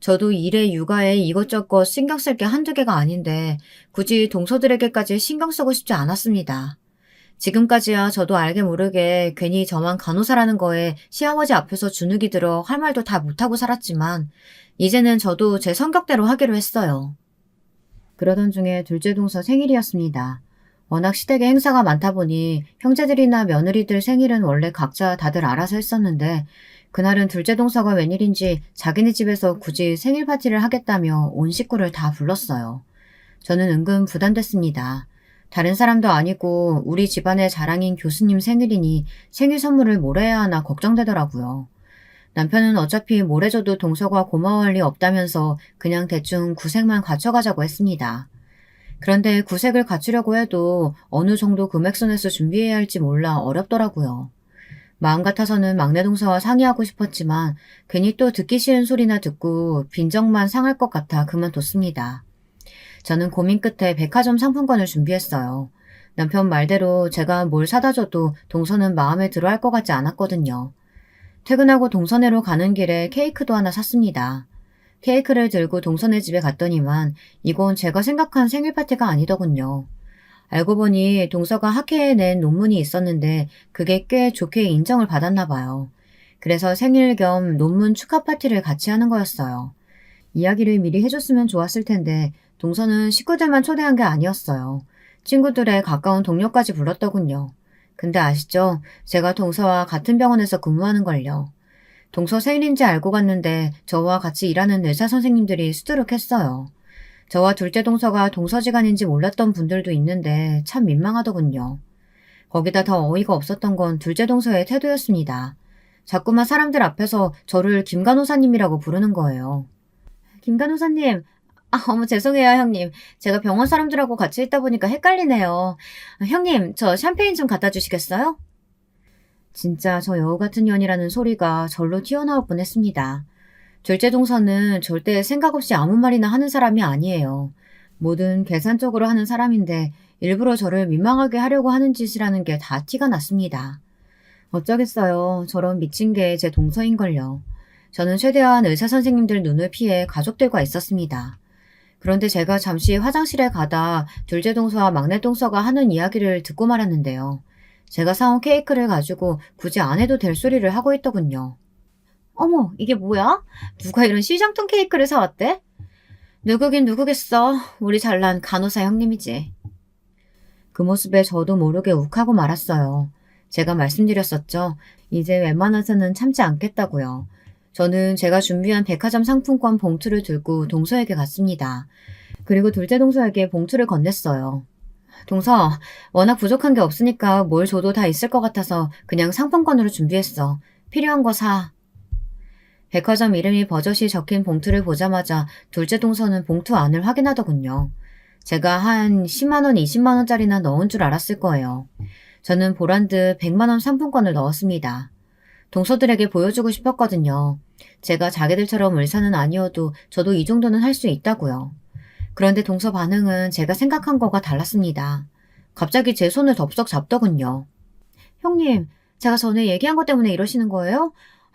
저도 일에 육아에 이것저것 신경 쓸 게 한두 개가 아닌데 굳이 동서들에게까지 신경 쓰고 싶지 않았습니다. 지금까지야 저도 알게 모르게 괜히 저만 간호사라는 거에 시아버지 앞에서 주눅이 들어 할 말도 다 못하고 살았지만 이제는 저도 제 성격대로 하기로 했어요. 그러던 중에 둘째 동서 생일이었습니다. 워낙 시댁에 행사가 많다 보니 형제들이나 며느리들 생일은 원래 각자 다들 알아서 했었는데 그날은 둘째 동서가 웬일인지 자기네 집에서 굳이 생일 파티를 하겠다며 온 식구를 다 불렀어요. 저는 은근 부담됐습니다. 다른 사람도 아니고 우리 집안의 자랑인 교수님 생일이니 생일 선물을 뭘 해야 하나 걱정되더라고요. 남편은 어차피 뭘 해줘도 동서가 고마워할 리 없다면서 그냥 대충 구색만 갖춰가자고 했습니다. 그런데 구색을 갖추려고 해도 어느 정도 금액선에서 준비해야 할지 몰라 어렵더라고요. 마음 같아서는 막내 동서와 상의하고 싶었지만 괜히 또 듣기 싫은 소리나 듣고 빈정만 상할 것 같아 그만뒀습니다. 저는 고민 끝에 백화점 상품권을 준비했어요. 남편 말대로 제가 뭘 사다 줘도 동서는 마음에 들어 할 것 같지 않았거든요. 퇴근하고 동서네로 가는 길에 케이크도 하나 샀습니다. 케이크를 들고 동서네 집에 갔더니만 이건 제가 생각한 생일 파티가 아니더군요. 알고 보니 동서가 학회에 낸 논문이 있었는데 그게 꽤 좋게 인정을 받았나 봐요. 그래서 생일 겸 논문 축하 파티를 같이 하는 거였어요. 이야기를 미리 해줬으면 좋았을 텐데 동서는 식구들만 초대한 게 아니었어요. 친구들의 가까운 동료까지 불렀더군요. 근데 아시죠? 제가 동서와 같은 병원에서 근무하는걸요. 동서 생일인지 알고 갔는데 저와 같이 일하는 의사 선생님들이 수두룩했어요. 저와 둘째 동서가 동서지간인지 몰랐던 분들도 있는데 참 민망하더군요. 거기다 더 어이가 없었던 건 둘째 동서의 태도였습니다. 자꾸만 사람들 앞에서 저를 김 간호사님이라고 부르는 거예요. 김 간호사님, 어머 죄송해요 형님. 제가 병원 사람들하고 같이 있다 보니까 헷갈리네요. 형님, 저 샴페인 좀 갖다 주시겠어요? 진짜 저 여우 같은 년이라는 소리가 절로 튀어나올 뻔했습니다. 둘째 동서는 절대 생각 없이 아무 말이나 하는 사람이 아니에요. 뭐든 계산적으로 하는 사람인데 일부러 저를 민망하게 하려고 하는 짓이라는 게 다 티가 났습니다. 어쩌겠어요. 저런 미친 게 제 동서인걸요. 저는 최대한 의사 선생님들 눈을 피해 가족들과 있었습니다. 그런데 제가 잠시 화장실에 가다 둘째 동서와 막내 동서가 하는 이야기를 듣고 말았는데요. 제가 사온 케이크를 가지고 굳이 안 해도 될 소리를 하고 있더군요. 어머, 이게 뭐야? 누가 이런 시장통 케이크를 사왔대? 누구긴 누구겠어. 우리 잘난 간호사 형님이지. 그 모습에 저도 모르게 욱하고 말았어요. 제가 말씀드렸었죠. 이제 웬만해서는 참지 않겠다고요. 저는 제가 준비한 백화점 상품권 봉투를 들고 동서에게 갔습니다. 그리고 둘째 동서에게 봉투를 건넸어요. 동서, 워낙 부족한 게 없으니까 뭘 줘도 다 있을 것 같아서 그냥 상품권으로 준비했어. 필요한 거 사. 백화점 이름이 버젓이 적힌 봉투를 보자마자 둘째 동서는 봉투 안을 확인하더군요. 제가 한 10만 원, 20만 원짜리나 넣은 줄 알았을 거예요. 저는 보란듯 100만 원 상품권을 넣었습니다. 동서들에게 보여주고 싶었거든요. 제가 자기들처럼 의사는 아니어도 저도 이 정도는 할 수 있다고요. 그런데 동서 반응은 제가 생각한 거가 달랐습니다. 갑자기 제 손을 덥석 잡더군요. 형님, 제가 전에 얘기한 것 때문에 이러시는 거예요?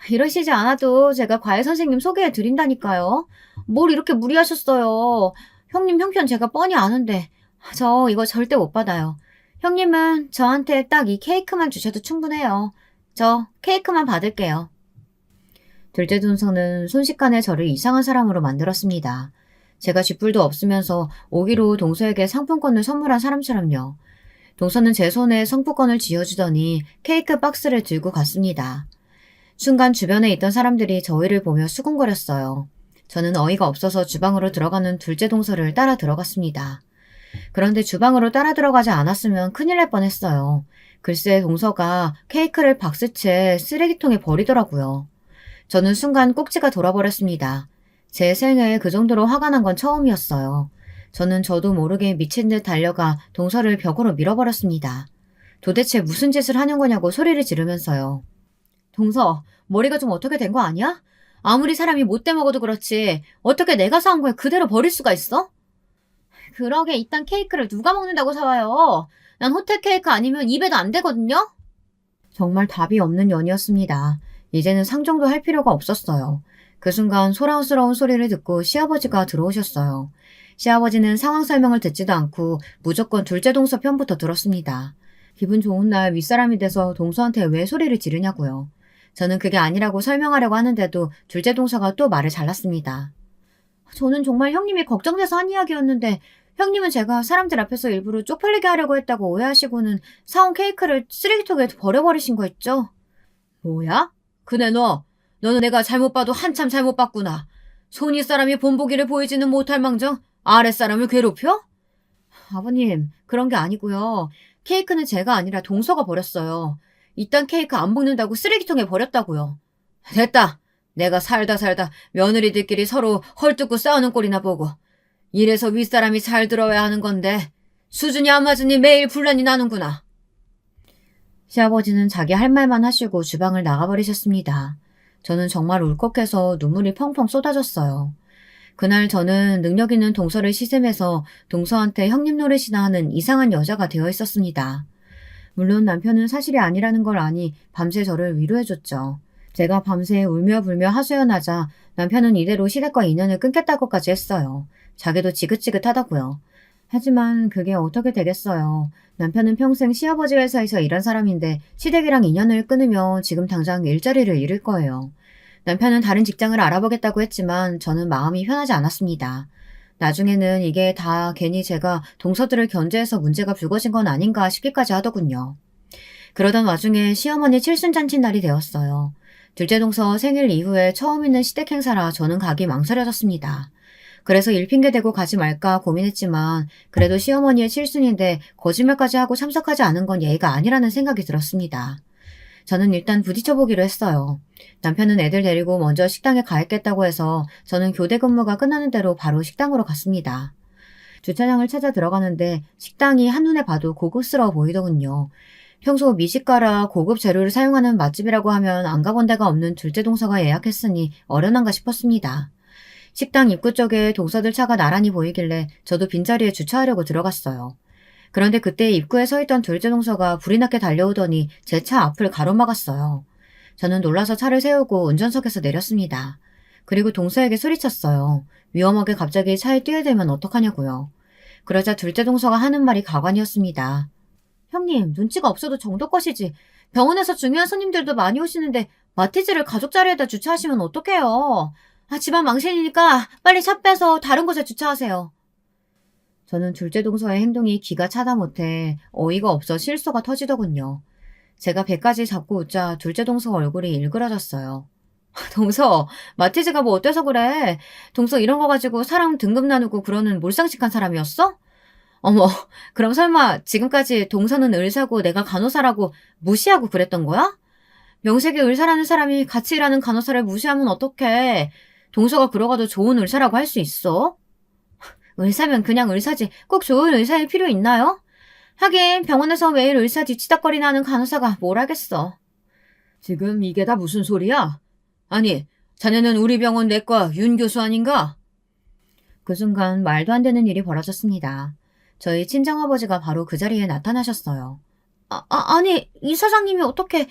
이러시지 않아도 제가 과외 선생님 소개해 드린다니까요. 뭘 이렇게 무리하셨어요. 형님 형편 제가 뻔히 아는데 저 이거 절대 못 받아요. 형님은 저한테 딱 이 케이크만 주셔도 충분해요. 저 케이크만 받을게요. 둘째 동서는 순식간에 저를 이상한 사람으로 만들었습니다. 제가 쥐뿔도 없으면서 오기로 동서에게 상품권을 선물한 사람처럼요. 동서는 제 손에 상품권을 쥐어주더니 케이크 박스를 들고 갔습니다. 순간 주변에 있던 사람들이 저희를 보며 수군거렸어요. 저는 어이가 없어서 주방으로 들어가는 둘째 동서를 따라 들어갔습니다. 그런데 주방으로 따라 들어가지 않았으면 큰일 날 뻔했어요. 글쎄 동서가 케이크를 박스채 쓰레기통에 버리더라고요. 저는 순간 꼭지가 돌아버렸습니다. 제 생에 그 정도로 화가 난 건 처음이었어요. 저는 저도 모르게 미친 듯 달려가 동서를 벽으로 밀어버렸습니다. 도대체 무슨 짓을 하는 거냐고 소리를 지르면서요. 동서, 머리가 좀 어떻게 된 거 아니야? 아무리 사람이 못돼 먹어도 그렇지 어떻게 내가 사온 걸 그대로 버릴 수가 있어? 그러게 이딴 케이크를 누가 먹는다고 사와요? 난 호텔 케이크 아니면 입에도 안 되거든요? 정말 답이 없는 연이었습니다. 이제는 상종도 할 필요가 없었어요. 그 순간 소란스러운 소리를 듣고 시아버지가 들어오셨어요. 시아버지는 상황 설명을 듣지도 않고 무조건 둘째 동서 편부터 들었습니다. 기분 좋은 날 윗사람이 돼서 동서한테 왜 소리를 지르냐고요. 저는 그게 아니라고 설명하려고 하는데도 둘째 동서가 또 말을 잘랐습니다. 저는 정말 형님이 걱정돼서 한 이야기였는데 형님은 제가 사람들 앞에서 일부러 쪽팔리게 하려고 했다고 오해하시고는 사온 케이크를 쓰레기통에 버려버리신 거 있죠? 뭐야? 그네 너는 내가 잘못 봐도 한참 잘못 봤구나. 손윗 사람이 본보기를 보이지는 못할 망정 아랫사람을 괴롭혀? 아버님, 그런 게 아니고요. 케이크는 제가 아니라 동서가 버렸어요. 이딴 케이크 안 먹는다고 쓰레기통에 버렸다고요. 됐다. 내가 살다 며느리들끼리 서로 헐뜯고 싸우는 꼴이나 보고. 이래서 윗사람이 잘 들어야 하는 건데 수준이 안 맞으니 매일 분란이 나는구나. 시아버지는 자기 할 말만 하시고 주방을 나가버리셨습니다. 저는 정말 울컥해서 눈물이 펑펑 쏟아졌어요. 그날 저는 능력 있는 동서를 시샘해서 동서한테 형님 노릇이나 하는 이상한 여자가 되어 있었습니다. 물론 남편은 사실이 아니라는 걸 아니 밤새 저를 위로해줬죠. 제가 밤새 울며 불며 하소연하자 남편은 이대로 시댁과 인연을 끊겠다고까지 했어요. 자기도 지긋지긋하다고요. 하지만 그게 어떻게 되겠어요. 남편은 평생 시아버지 회사에서 일한 사람인데 시댁이랑 인연을 끊으면 지금 당장 일자리를 잃을 거예요. 남편은 다른 직장을 알아보겠다고 했지만 저는 마음이 편하지 않았습니다. 나중에는 이게 다 괜히 제가 동서들을 견제해서 문제가 불거진 건 아닌가 싶기까지 하더군요. 그러던 와중에 시어머니 칠순잔치 날이 되었어요. 둘째 동서 생일 이후에 처음 있는 시댁 행사라 저는 가기 망설여졌습니다. 그래서 일핑계 대고 가지 말까 고민했지만 그래도 시어머니의 칠순인데 거짓말까지 하고 참석하지 않은 건 예의가 아니라는 생각이 들었습니다. 저는 일단 부딪혀보기로 했어요. 남편은 애들 데리고 먼저 식당에 가있겠다고 해서 저는 교대 근무가 끝나는 대로 바로 식당으로 갔습니다. 주차장을 찾아 들어가는데 식당이 한눈에 봐도 고급스러워 보이더군요. 평소 미식가라 고급 재료를 사용하는 맛집이라고 하면 안 가본 데가 없는 둘째 동서가 예약했으니 어련한가 싶었습니다. 식당 입구 쪽에 동서들 차가 나란히 보이길래 저도 빈자리에 주차하려고 들어갔어요. 그런데 그때 입구에 서 있던 둘째 동서가 불이 나게 달려오더니 제 차 앞을 가로막았어요. 저는 놀라서 차를 세우고 운전석에서 내렸습니다. 그리고 동서에게 소리쳤어요. 위험하게 갑자기 차에 뛰어들면 어떡하냐고요. 그러자 둘째 동서가 하는 말이 가관이었습니다. 형님, 눈치가 없어도 정도껏이지. 병원에서 중요한 손님들도 많이 오시는데 마티즈를 가족 자리에다 주차하시면 어떡해요. 집안 망신이니까 빨리 차 빼서 다른 곳에 주차하세요. 저는 둘째 동서의 행동이 기가 차다 못해 어이가 없어 실소가 터지더군요. 제가 배까지 잡고 웃자 둘째 동서 얼굴이 일그러졌어요. 동서, 마티즈가 뭐 어때서 그래? 동서 이런 거 가지고 사람 등급 나누고 그러는 몰상식한 사람이었어? 어머, 그럼 설마 지금까지 동서는 의사고 내가 간호사라고 무시하고 그랬던 거야? 명색이 의사라는 사람이 같이 일하는 간호사를 무시하면 어떡해. 동서가 그러가도 좋은 의사라고 할 수 있어? 의사면 그냥 의사지 꼭 좋은 의사일 필요 있나요? 하긴 병원에서 매일 의사 뒤치다거리나 하는 간호사가 뭘 하겠어. 지금 이게 다 무슨 소리야? 아니, 자네는 우리 병원 내과 윤 교수 아닌가? 그 순간 말도 안 되는 일이 벌어졌습니다. 저희 친정아버지가 바로 그 자리에 나타나셨어요. 아니, 이 사장님이 어떻게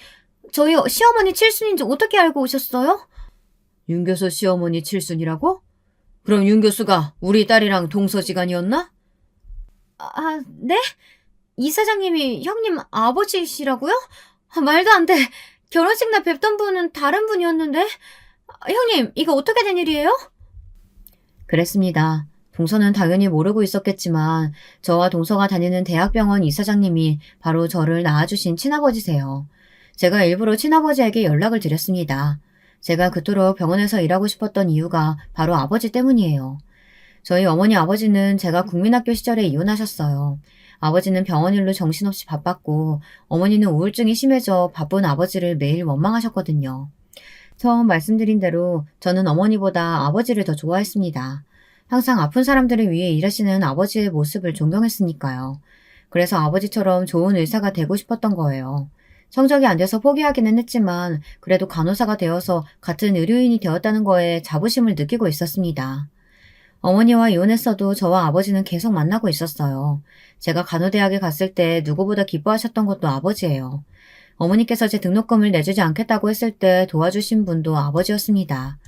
저희 시어머니 칠순인지 어떻게 알고 오셨어요? 윤 교수 시어머니 칠순이라고? 그럼 윤 교수가 우리 딸이랑 동서지간이었나? 네? 이 사장님이 형님 아버지시라고요? 말도 안 돼. 결혼식 날 뵙던 분은 다른 분이었는데. 형님, 이거 어떻게 된 일이에요? 그랬습니다. 동서는 당연히 모르고 있었겠지만 저와 동서가 다니는 대학병원 이사장님이 바로 저를 낳아주신 친아버지세요. 제가 일부러 친아버지에게 연락을 드렸습니다. 제가 그토록 병원에서 일하고 싶었던 이유가 바로 아버지 때문이에요. 저희 어머니 아버지는 제가 국민학교 시절에 이혼하셨어요. 아버지는 병원 일로 정신없이 바빴고 어머니는 우울증이 심해져 바쁜 아버지를 매일 원망하셨거든요. 처음 말씀드린 대로 저는 어머니보다 아버지를 더 좋아했습니다. 항상 아픈 사람들을 위해 일하시는 아버지의 모습을 존경했으니까요. 그래서 아버지처럼 좋은 의사가 되고 싶었던 거예요. 성적이 안 돼서 포기하기는 했지만 그래도 간호사가 되어서 같은 의료인이 되었다는 거에 자부심을 느끼고 있었습니다. 어머니와 이혼했어도 저와 아버지는 계속 만나고 있었어요. 제가 간호대학에 갔을 때 누구보다 기뻐하셨던 것도 아버지예요. 어머니께서 제 등록금을 내주지 않겠다고 했을 때 도와주신 분도 아버지였습니다.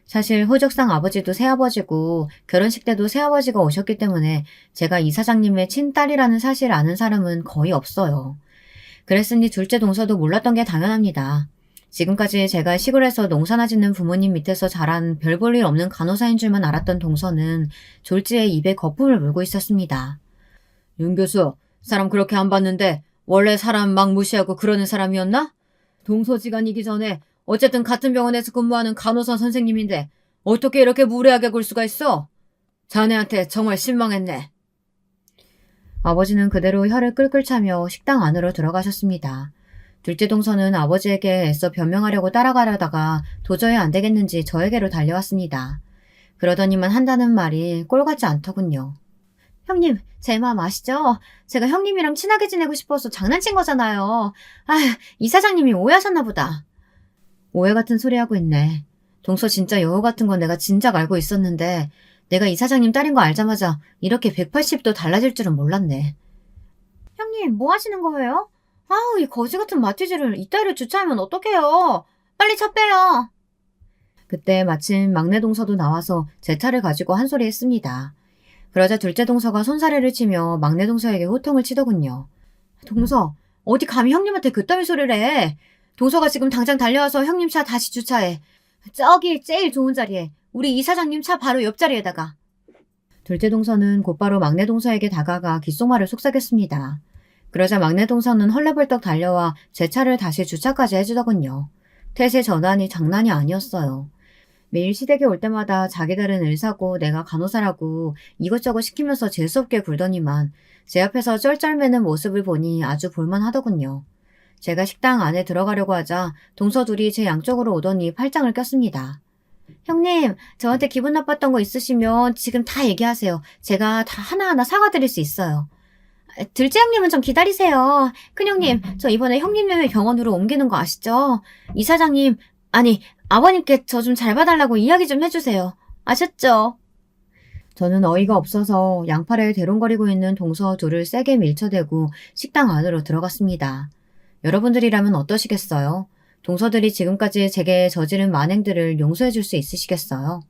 사실 호적상 아버지도 새아버지고 결혼식 때도 새아버지가 오셨기 때문에 제가 이사장님의 친딸이라는 사실을 아는 사람은 거의 없어요. 그랬으니 둘째 동서도 몰랐던 게 당연합니다. 지금까지 제가 시골에서 농사나 짓는 부모님 밑에서 자란 별 볼 일 없는 간호사인 줄만 알았던 동서는 졸지에 입에 거품을 물고 있었습니다. 윤 교수, 사람 그렇게 안 봤는데 원래 사람 막 무시하고 그러는 사람이었나? 동서지간이기 전에 어쨌든 같은 병원에서 근무하는 간호사 선생님인데 어떻게 이렇게 무례하게 굴 수가 있어? 자네한테 정말 실망했네. 아버지는 그대로 혀를 끌끌 차며 식당 안으로 들어가셨습니다. 둘째 동서는 아버지에게 애써 변명하려고 따라가려다가 도저히 안 되겠는지 저에게로 달려왔습니다. 그러더니만 한다는 말이 꼴 같지 않더군요. 형님, 제 마음 아시죠? 제가 형님이랑 친하게 지내고 싶어서 장난친 거잖아요. 아휴, 이사장님이 오해하셨나 보다. 오해 같은 소리 하고 있네. 동서 진짜 여우 같은 건 내가 진작 알고 있었는데 내가 이사장님 딸인 거 알자마자 이렇게 180도 달라질 줄은 몰랐네. 형님, 뭐 하시는 거예요? 아우, 이 거지 같은 마티즈를 이따위로 주차하면 어떡해요? 빨리 차 빼요. 그때 마침 막내 동서도 나와서 제 차를 가지고 한 소리 했습니다. 그러자 둘째 동서가 손사래를 치며 막내 동서에게 호통을 치더군요. 동서, 어디 감히 형님한테 그따위 소리를 해. 동서가 지금 당장 달려와서 형님 차 다시 주차해. 저기 제일 좋은 자리에. 우리 이사장님 차 바로 옆자리에다가. 둘째 동서는 곧바로 막내 동서에게 다가가 귓속말을 속삭였습니다. 그러자 막내 동서는 헐레벌떡 달려와 제 차를 다시 주차까지 해주더군요. 태세 전환이 장난이 아니었어요. 매일 시댁에 올 때마다 자기들은 의사고 내가 간호사라고 이것저것 시키면서 재수없게 굴더니만 제 앞에서 쩔쩔매는 모습을 보니 아주 볼만하더군요. 제가 식당 안에 들어가려고 하자 동서 둘이 제 양쪽으로 오더니 팔짱을 꼈습니다. 형님, 저한테 기분 나빴던 거 있으시면 지금 다 얘기하세요. 제가 다 하나하나 사과드릴 수 있어요. 둘째 형님은 좀 기다리세요. 큰형님, 저 이번에 형님네 병원으로 옮기는 거 아시죠? 이사장님, 아니, 아버님께 저 좀 잘 봐달라고 이야기 좀 해주세요. 아셨죠? 저는 어이가 없어서 양팔에 대롱거리고 있는 동서 둘을 세게 밀쳐대고 식당 안으로 들어갔습니다. 여러분들이라면 어떠시겠어요? 동서들이 지금까지 제게 저지른 만행들을 용서해 줄 수 있으시겠어요?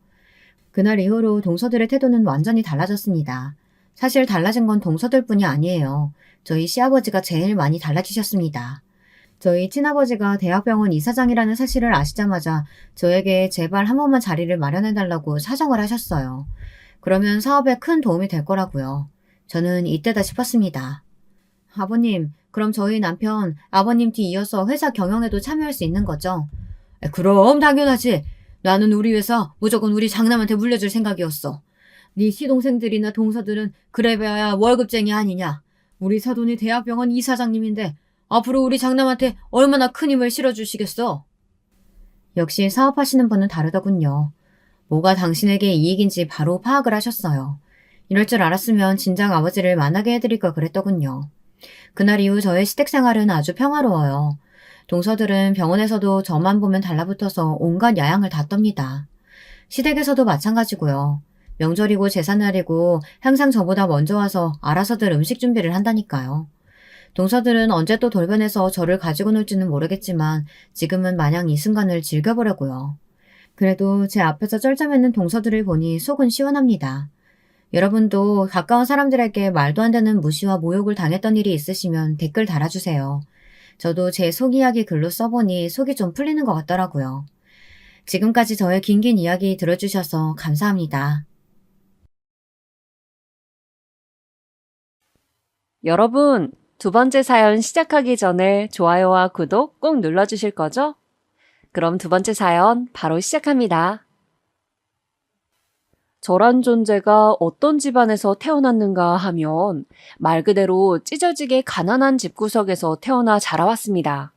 그날 이후로 동서들의 태도는 완전히 달라졌습니다. 사실 달라진 건 동서들뿐이 아니에요. 저희 시아버지가 제일 많이 달라지셨습니다. 저희 친아버지가 대학병원 이사장이라는 사실을 아시자마자 저에게 제발 한 번만 자리를 마련해달라고 사정을 하셨어요. 그러면 사업에 큰 도움이 될 거라고요. 저는 이때다 싶었습니다. 아버님, 그럼 저희 남편 아버님 뒤 이어서 회사 경영에도 참여할 수 있는 거죠? 그럼 당연하지. 나는 우리 회사 무조건 우리 장남한테 물려줄 생각이었어. 네 시동생들이나 동서들은 그래봐야 월급쟁이 아니냐. 우리 사돈이 대학병원 이사장님인데 앞으로 우리 장남한테 얼마나 큰 힘을 실어주시겠어? 역시 사업하시는 분은 다르더군요. 뭐가 당신에게 이익인지 바로 파악을 하셨어요. 이럴 줄 알았으면 진작 아버지를 만나게 해드릴 걸 그랬더군요. 그날 이후 저의 시댁 생활은 아주 평화로워요. 동서들은 병원에서도 저만 보면 달라붙어서 온갖 야양을 다 떱니다. 시댁에서도 마찬가지고요. 명절이고 제삿날이고 항상 저보다 먼저 와서 알아서들 음식 준비를 한다니까요. 동서들은 언제 또 돌변해서 저를 가지고 놀지는 모르겠지만 지금은 마냥 이 순간을 즐겨보려고요. 그래도 제 앞에서 쩔쩔매는 동서들을 보니 속은 시원합니다. 여러분도 가까운 사람들에게 말도 안 되는 무시와 모욕을 당했던 일이 있으시면 댓글 달아주세요. 저도 제 속 이야기 글로 써보니 속이 좀 풀리는 것 같더라고요. 지금까지 저의 긴긴 이야기 들어주셔서 감사합니다. 여러분, 두 번째 사연 시작하기 전에 좋아요와 구독 꼭 눌러주실 거죠? 그럼 두 번째 사연 바로 시작합니다. 저란 존재가 어떤 집안에서 태어났는가 하면 말 그대로 찢어지게 가난한 집구석에서 태어나 자라왔습니다.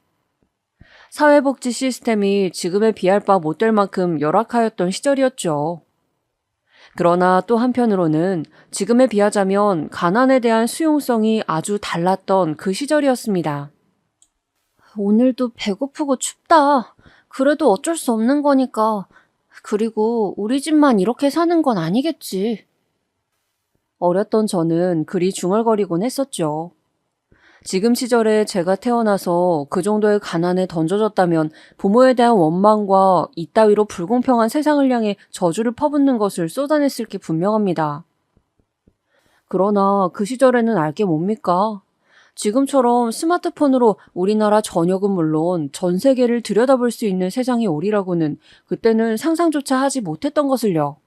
사회복지 시스템이 지금에 비할 바 못될 만큼 열악하였던 시절이었죠. 그러나 또 한편으로는 지금에 비하자면 가난에 대한 수용성이 아주 달랐던 그 시절이었습니다. 오늘도 배고프고 춥다. 그래도 어쩔 수 없는 거니까. 그리고 우리 집만 이렇게 사는 건 아니겠지. 어렸던 저는 그리 중얼거리곤 했었죠. 지금 시절에 제가 태어나서 그 정도의 가난에 던져졌다면 부모에 대한 원망과 이따위로 불공평한 세상을 향해 저주를 퍼붓는 것을 쏟아냈을 게 분명합니다. 그러나 그 시절에는 알게 뭡니까? 지금처럼 스마트폰으로 우리나라 전역은 물론 전 세계를 들여다볼 수 있는 세상이 오리라고는 그때는 상상조차 하지 못했던 것을요.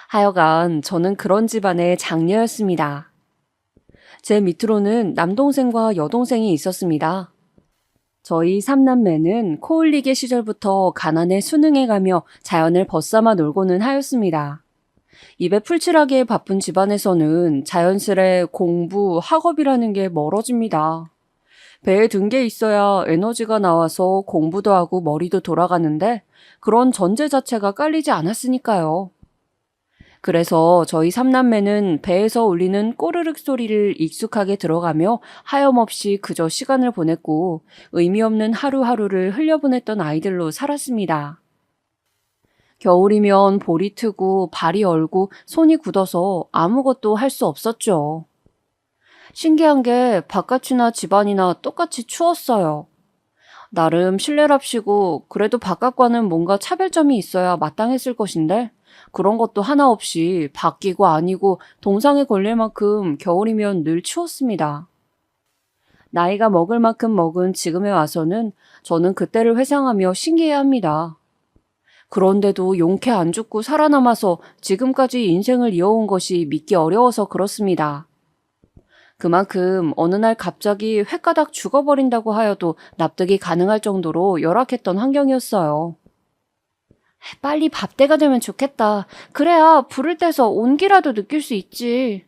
하여간 저는 그런 집안의 장녀였습니다. 제 밑으로는 남동생과 여동생이 있었습니다. 저희 삼남매는 코올리게 시절부터 가난에 순응해가며 자연을 벗삼아 놀고는 하였습니다. 입에 풀칠하기에 바쁜 집안에서는 자연스레 공부, 학업이라는 게 멀어집니다. 배에 든 게 있어야 에너지가 나와서 공부도 하고 머리도 돌아가는데 그런 전제 자체가 깔리지 않았으니까요. 그래서 저희 삼남매는 배에서 울리는 꼬르륵 소리를 익숙하게 들어가며 하염없이 그저 시간을 보냈고 의미 없는 하루하루를 흘려보냈던 아이들로 살았습니다. 겨울이면 볼이 트고 발이 얼고 손이 굳어서 아무것도 할 수 없었죠. 신기한 게 바깥이나 집안이나 똑같이 추웠어요. 나름 실내랍시고 그래도 바깥과는 뭔가 차별점이 있어야 마땅했을 것인데 그런 것도 하나 없이 바뀌고 아니고 동상에 걸릴 만큼 겨울이면 늘 추웠습니다. 나이가 먹을 만큼 먹은 지금에 와서는 저는 그때를 회상하며 신기해합니다. 그런데도 용케 안 죽고 살아남아서 지금까지 인생을 이어온 것이 믿기 어려워서 그렇습니다. 그만큼 어느 날 갑자기 횟가닥 죽어버린다고 하여도 납득이 가능할 정도로 열악했던 환경이었어요. 빨리 밥 때가 되면 좋겠다. 그래야 불을 떼서 온기라도 느낄 수 있지.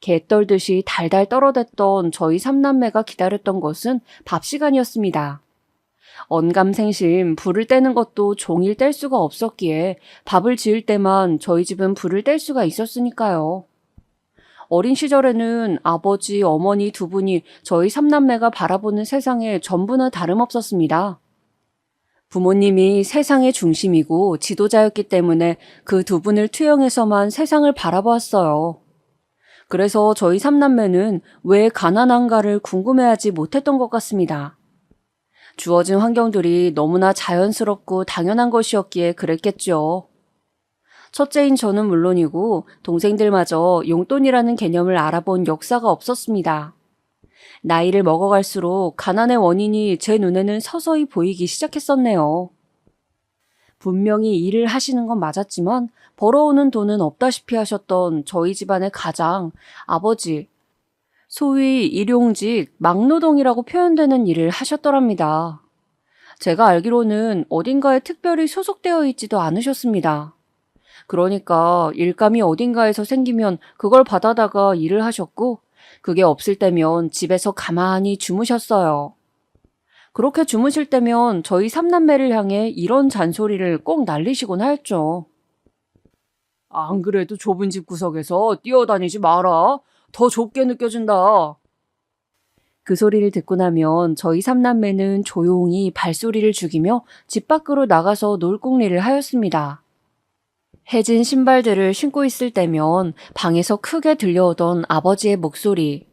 개 떨듯이 달달 떨어댔던 저희 삼남매가 기다렸던 것은 밥 시간이었습니다. 언감생심 불을 떼는 것도 종일 뗄 수가 없었기에 밥을 지을 때만 저희 집은 불을 뗄 수가 있었으니까요. 어린 시절에는 아버지, 어머니 두 분이 저희 삼남매가 바라보는 세상에 전부나 다름없었습니다. 부모님이 세상의 중심이고 지도자였기 때문에 그 두 분을 투영해서만 세상을 바라보았어요. 그래서 저희 삼남매는 왜 가난한가를 궁금해하지 못했던 것 같습니다. 주어진 환경들이 너무나 자연스럽고 당연한 것이었기에 그랬겠죠. 첫째인 저는 물론이고 동생들마저 용돈이라는 개념을 알아본 역사가 없었습니다. 나이를 먹어갈수록 가난의 원인이 제 눈에는 서서히 보이기 시작했었네요. 분명히 일을 하시는 건 맞았지만 벌어오는 돈은 없다시피 하셨던 저희 집안의 가장, 아버지, 소위 일용직, 막노동이라고 표현되는 일을 하셨더랍니다. 제가 알기로는 어딘가에 특별히 소속되어 있지도 않으셨습니다. 그러니까 일감이 어딘가에서 생기면 그걸 받아다가 일을 하셨고 그게 없을 때면 집에서 가만히 주무셨어요. 그렇게 주무실 때면 저희 삼남매를 향해 이런 잔소리를 꼭 날리시곤 하였죠. 안 그래도 좁은 집 구석에서 뛰어다니지 마라. 더 좁게 느껴진다. 그 소리를 듣고 나면 저희 삼남매는 조용히 발소리를 죽이며 집 밖으로 나가서 놀궁리를 하였습니다. 해진 신발들을 신고 있을 때면 방에서 크게 들려오던 아버지의 목소리.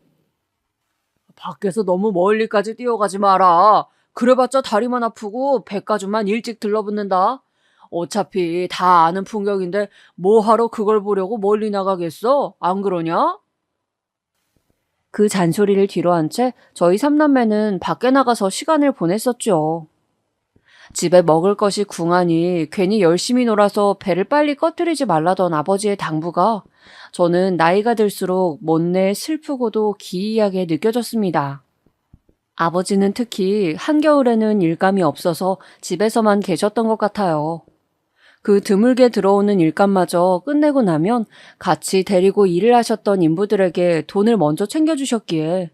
밖에서 너무 멀리까지 뛰어가지 마라. 그래봤자 다리만 아프고 배가죽만 일찍 들러붙는다. 어차피 다 아는 풍경인데 뭐하러 그걸 보려고 멀리 나가겠어? 안 그러냐? 그 잔소리를 뒤로한 채 저희 삼남매는 밖에 나가서 시간을 보냈었죠. 집에 먹을 것이 궁하니 괜히 열심히 놀아서 배를 빨리 꺼뜨리지 말라던 아버지의 당부가 저는 나이가 들수록 못내 슬프고도 기이하게 느껴졌습니다. 아버지는 특히 한겨울에는 일감이 없어서 집에서만 계셨던 것 같아요. 그 드물게 들어오는 일감마저 끝내고 나면 같이 데리고 일을 하셨던 인부들에게 돈을 먼저 챙겨주셨기에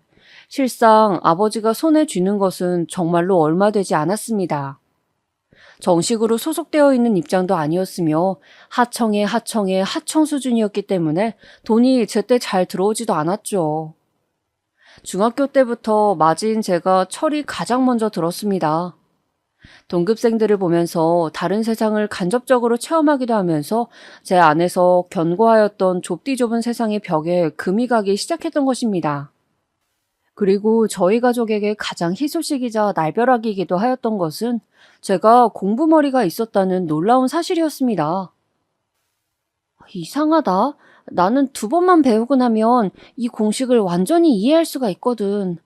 실상 아버지가 손에 쥐는 것은 정말로 얼마 되지 않았습니다. 정식으로 소속되어 있는 입장도 아니었으며 하청의 하청 수준이었기 때문에 돈이 제때 잘 들어오지도 않았죠. 중학교 때부터 맞이인 제가 철이 가장 먼저 들었습니다. 동급생들을 보면서 다른 세상을 간접적으로 체험하기도 하면서 제 안에서 견고하였던 좁디 좁은 세상의 벽에 금이 가기 시작했던 것입니다. 그리고 저희 가족에게 가장 희소식이자 날벼락이기도 하였던 것은 제가 공부머리가 있었다는 놀라운 사실이었습니다. 이상하다. 나는 2번만 배우고 나면 이 공식을 완전히 이해할 수가 있거든.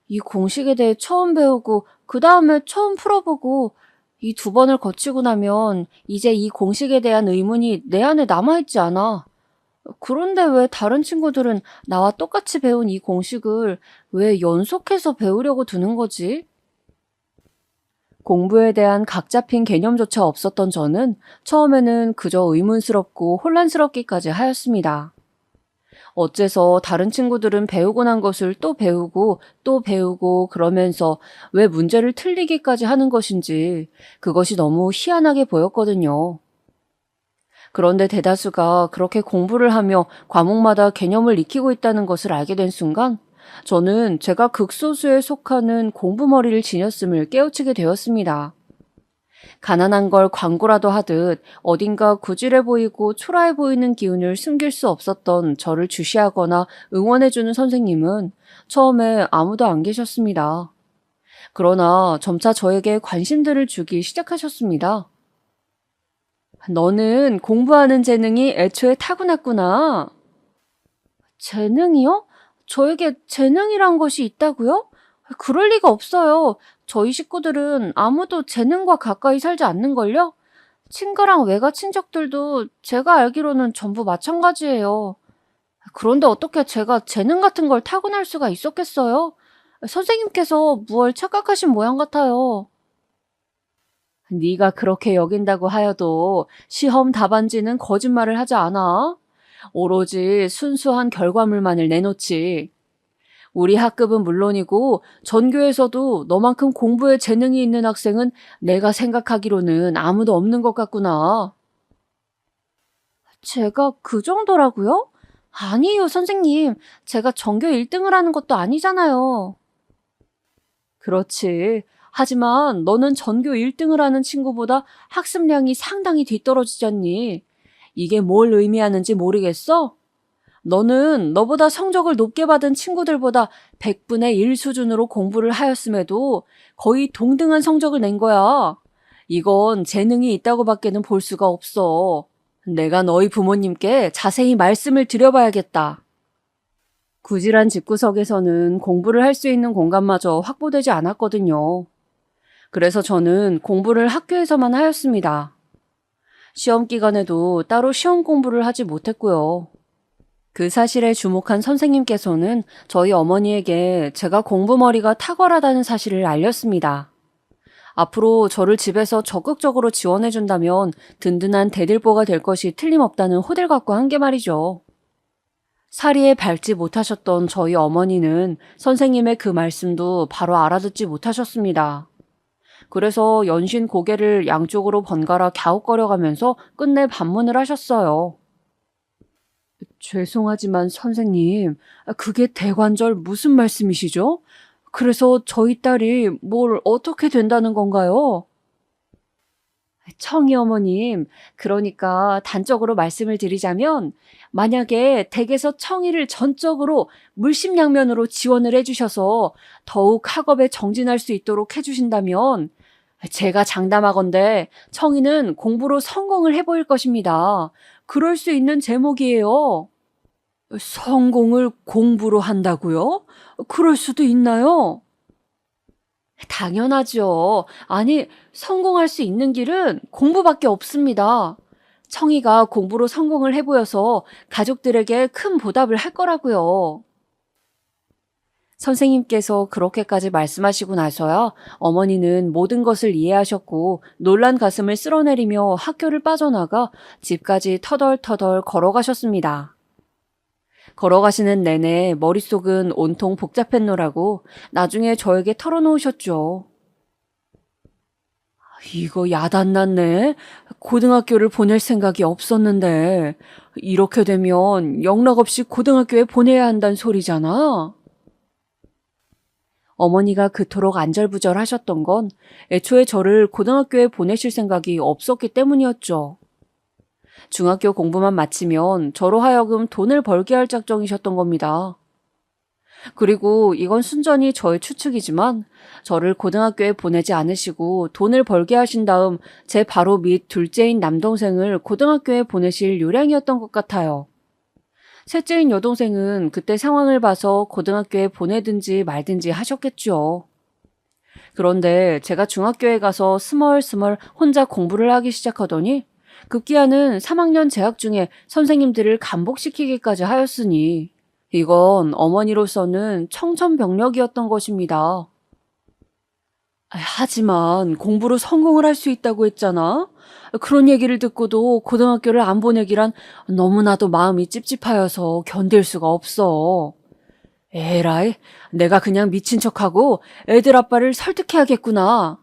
이 공식에 대해 처음 배우고 그 다음에 처음 풀어보고 이 2번을 거치고 나면 이제 이 공식에 대한 의문이 내 안에 남아있지 않아. 그런데 왜 다른 친구들은 나와 똑같이 배운 이 공식을 왜 연속해서 배우려고 드는 거지? 공부에 대한 각 잡힌 개념조차 없었던 저는 처음에는 그저 의문스럽고 혼란스럽기까지 하였습니다. 어째서 다른 친구들은 배우고 난 것을 또 배우고 또 배우고 그러면서 왜 문제를 틀리기까지 하는 것인지 그것이 너무 희한하게 보였거든요. 그런데 대다수가 그렇게 공부를 하며 과목마다 개념을 익히고 있다는 것을 알게 된 순간 저는 제가 극소수에 속하는 공부머리를 지녔음을 깨우치게 되었습니다. 가난한 걸 광고라도 하듯 어딘가 구질해 보이고 초라해 보이는 기운을 숨길 수 없었던 저를 주시하거나 응원해주는 선생님은 처음에 아무도 안 계셨습니다. 그러나 점차 저에게 관심들을 주기 시작하셨습니다. 너는 공부하는 재능이 애초에 타고났구나. 재능이요? 저에게 재능이란 것이 있다고요? 그럴 리가 없어요. 저희 식구들은 아무도 재능과 가까이 살지 않는걸요? 친가랑 외가 친척들도 제가 알기로는 전부 마찬가지예요. 그런데 어떻게 제가 재능 같은 걸 타고날 수가 있었겠어요? 선생님께서 무얼 착각하신 모양 같아요. 네가 그렇게 여긴다고 하여도 시험 답안지는 거짓말을 하지 않아. 오로지 순수한 결과물만을 내놓지. 우리 학급은 물론이고 전교에서도 너만큼 공부에 재능이 있는 학생은 내가 생각하기로는 아무도 없는 것 같구나. 제가 그 정도라고요? 아니에요, 선생님. 제가 전교 1등을 하는 것도 아니잖아요. 그렇지. 하지만 너는 전교 1등을 하는 친구보다 학습량이 상당히 뒤떨어지지 않니? 이게 뭘 의미하는지 모르겠어? 너는 너보다 성적을 높게 받은 친구들보다 100분의 1 수준으로 공부를 하였음에도 거의 동등한 성적을 낸 거야. 이건 재능이 있다고 밖에는 볼 수가 없어. 내가 너희 부모님께 자세히 말씀을 드려봐야겠다. 구질한 집구석에서는 공부를 할 수 있는 공간마저 확보되지 않았거든요. 그래서 저는 공부를 학교에서만 하였습니다. 시험 기간에도 따로 시험 공부를 하지 못했고요. 그 사실에 주목한 선생님께서는 저희 어머니에게 제가 공부머리가 탁월하다는 사실을 알렸습니다. 앞으로 저를 집에서 적극적으로 지원해준다면 든든한 대들보가 될 것이 틀림없다는 호들갑과 한게 말이죠. 사리에 밟지 못하셨던 저희 어머니는 선생님의 그 말씀도 바로 알아듣지 못하셨습니다. 그래서 연신 고개를 양쪽으로 번갈아 갸웃거려가면서 끝내 반문을 하셨어요. 죄송하지만 선생님, 그게 대관절 무슨 말씀이시죠? 그래서 저희 딸이 뭘 어떻게 된다는 건가요? 청이 어머님, 그러니까 단적으로 말씀을 드리자면 만약에 댁에서 청이를 전적으로 물심양면으로 지원을 해주셔서 더욱 학업에 정진할 수 있도록 해주신다면 제가 장담하건대 청이는 공부로 성공을 해보일 것입니다. 그럴 수 있는 제목이에요. 성공을 공부로 한다고요? 그럴 수도 있나요? 당연하죠. 아니, 성공할 수 있는 길은 공부밖에 없습니다. 청이가 공부로 성공을 해보여서 가족들에게 큰 보답을 할 거라고요. 선생님께서 그렇게까지 말씀하시고 나서야 어머니는 모든 것을 이해하셨고 놀란 가슴을 쓸어내리며 학교를 빠져나가 집까지 터덜터덜 걸어가셨습니다. 걸어가시는 내내 머릿속은 온통 복잡했노라고 나중에 저에게 털어놓으셨죠. 이거 야단났네. 고등학교를 보낼 생각이 없었는데 이렇게 되면 영락없이 고등학교에 보내야 한다는 소리잖아. 어머니가 그토록 안절부절하셨던 건 애초에 저를 고등학교에 보내실 생각이 없었기 때문이었죠. 중학교 공부만 마치면 저로 하여금 돈을 벌게 할 작정이셨던 겁니다. 그리고 이건 순전히 저의 추측이지만 저를 고등학교에 보내지 않으시고 돈을 벌게 하신 다음 제 바로 밑 둘째인 남동생을 고등학교에 보내실 요량이었던 것 같아요. 셋째인 여동생은 그때 상황을 봐서 고등학교에 보내든지 말든지 하셨겠죠. 그런데 제가 중학교에 가서 스멀스멀 혼자 공부를 하기 시작하더니 급기야는 3학년 재학 중에 선생님들을 감복시키기까지 하였으니 이건 어머니로서는 청천벽력이었던 것입니다. 하지만 공부로 성공을 할 수 있다고 했잖아. 그런 얘기를 듣고도 고등학교를 안 보내기란 너무나도 마음이 찝찝하여서 견딜 수가 없어. 에라이, 내가 그냥 미친 척하고 애들 아빠를 설득해야겠구나.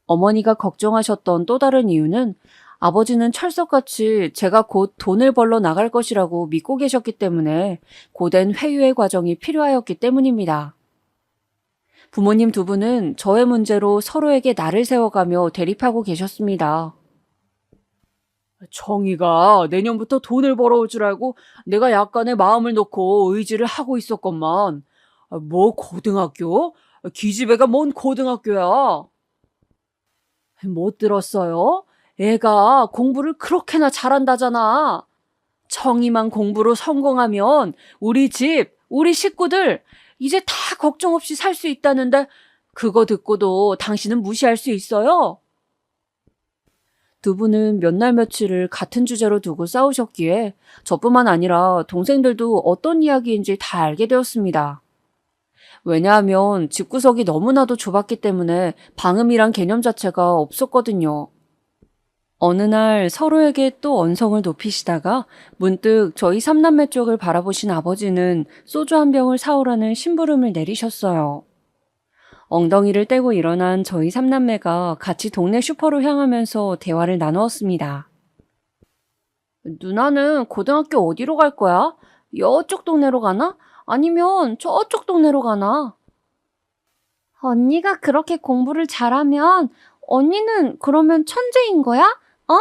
어머니가 걱정하셨던 또 다른 이유는 아버지는 철석같이 제가 곧 돈을 벌러 나갈 것이라고 믿고 계셨기 때문에 고된 회유의 과정이 필요하였기 때문입니다. 부모님 두 분은 저의 문제로 서로에게 날을 세워가며 대립하고 계셨습니다. 정희가 내년부터 돈을 벌어올 줄 알고 내가 약간의 마음을 놓고 의지를 하고 있었건만. 뭐 고등학교? 기집애가 뭔 고등학교야? 못 들었어요? 애가 공부를 그렇게나 잘한다잖아. 정희만 공부로 성공하면 우리 집, 우리 식구들 이제 다 걱정 없이 살 수 있다는데 그거 듣고도 당신은 무시할 수 있어요? 두 분은 몇 날 며칠을 같은 주제로 두고 싸우셨기에 저뿐만 아니라 동생들도 어떤 이야기인지 다 알게 되었습니다. 왜냐하면 집구석이 너무나도 좁았기 때문에 방음이란 개념 자체가 없었거든요. 어느 날 서로에게 또 언성을 높이시다가 문득 저희 삼남매 쪽을 바라보신 아버지는 소주 한 병을 사오라는 심부름을 내리셨어요. 엉덩이를 떼고 일어난 저희 삼남매가 같이 동네 슈퍼로 향하면서 대화를 나누었습니다. 누나는 고등학교 어디로 갈 거야? 이쪽 동네로 가나? 아니면 저쪽 동네로 가나? 언니가 그렇게 공부를 잘하면 언니는 그러면 천재인 거야? 어?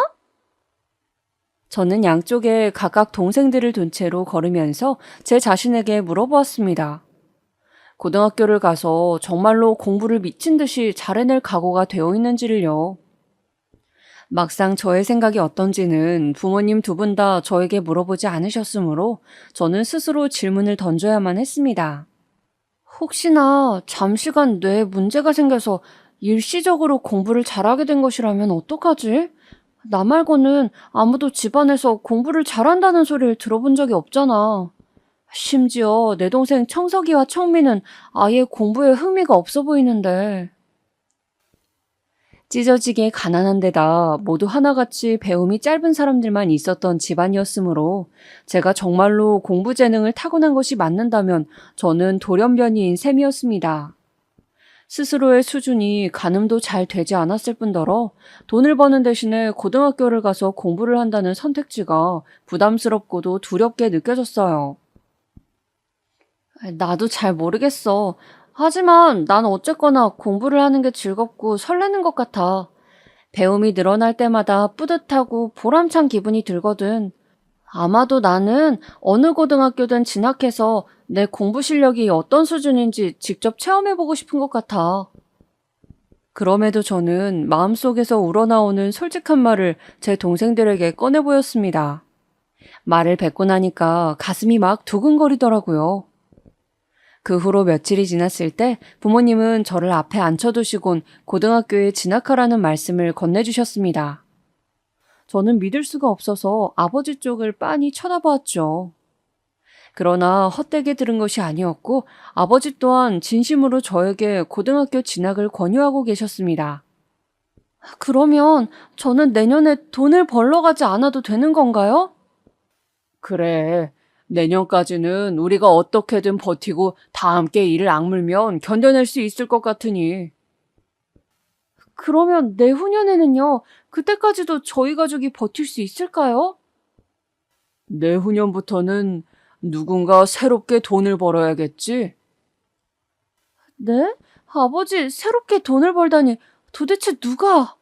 저는 양쪽에 각각 동생들을 둔 채로 걸으면서 제 자신에게 물어보았습니다. 고등학교를 가서 정말로 공부를 미친 듯이 잘해낼 각오가 되어 있는지를요. 막상 저의 생각이 어떤지는 부모님 두 분 다 저에게 물어보지 않으셨으므로 저는 스스로 질문을 던져야만 했습니다. 혹시나 잠시간 뇌에 문제가 생겨서 일시적으로 공부를 잘하게 된 것이라면 어떡하지? 나 말고는 아무도 집안에서 공부를 잘한다는 소리를 들어본 적이 없잖아. 심지어 내 동생 청석이와 청미는 아예 공부에 흥미가 없어 보이는데. 찢어지게 가난한 데다 모두 하나같이 배움이 짧은 사람들만 있었던 집안이었으므로 제가 정말로 공부 재능을 타고난 것이 맞는다면 저는 돌연변이인 셈이었습니다. 스스로의 수준이 가늠도 잘 되지 않았을 뿐더러 돈을 버는 대신에 고등학교를 가서 공부를 한다는 선택지가 부담스럽고도 두렵게 느껴졌어요. 나도 잘 모르겠어. 하지만 난 어쨌거나 공부를 하는 게 즐겁고 설레는 것 같아. 배움이 늘어날 때마다 뿌듯하고 보람찬 기분이 들거든. 아마도 나는 어느 고등학교든 진학해서 내 공부 실력이 어떤 수준인지 직접 체험해보고 싶은 것 같아. 그럼에도 저는 마음속에서 우러나오는 솔직한 말을 제 동생들에게 꺼내 보였습니다. 말을 뱉고 나니까 가슴이 막 두근거리더라고요. 그 후로 며칠이 지났을 때 부모님은 저를 앞에 앉혀두시곤 고등학교에 진학하라는 말씀을 건네주셨습니다. 저는 믿을 수가 없어서 아버지 쪽을 빤히 쳐다보았죠. 그러나 헛되게 들은 것이 아니었고 아버지 또한 진심으로 저에게 고등학교 진학을 권유하고 계셨습니다. 그러면 저는 내년에 돈을 벌러 가지 않아도 되는 건가요? 그래. 내년까지는 우리가 어떻게든 버티고 다 함께 이를 악물면 견뎌낼 수 있을 것 같으니. 그러면 내후년에는요? 그때까지도 저희 가족이 버틸 수 있을까요? 내후년부터는 누군가 새롭게 돈을 벌어야겠지? 네? 아버지, 새롭게 돈을 벌다니 도대체 누가?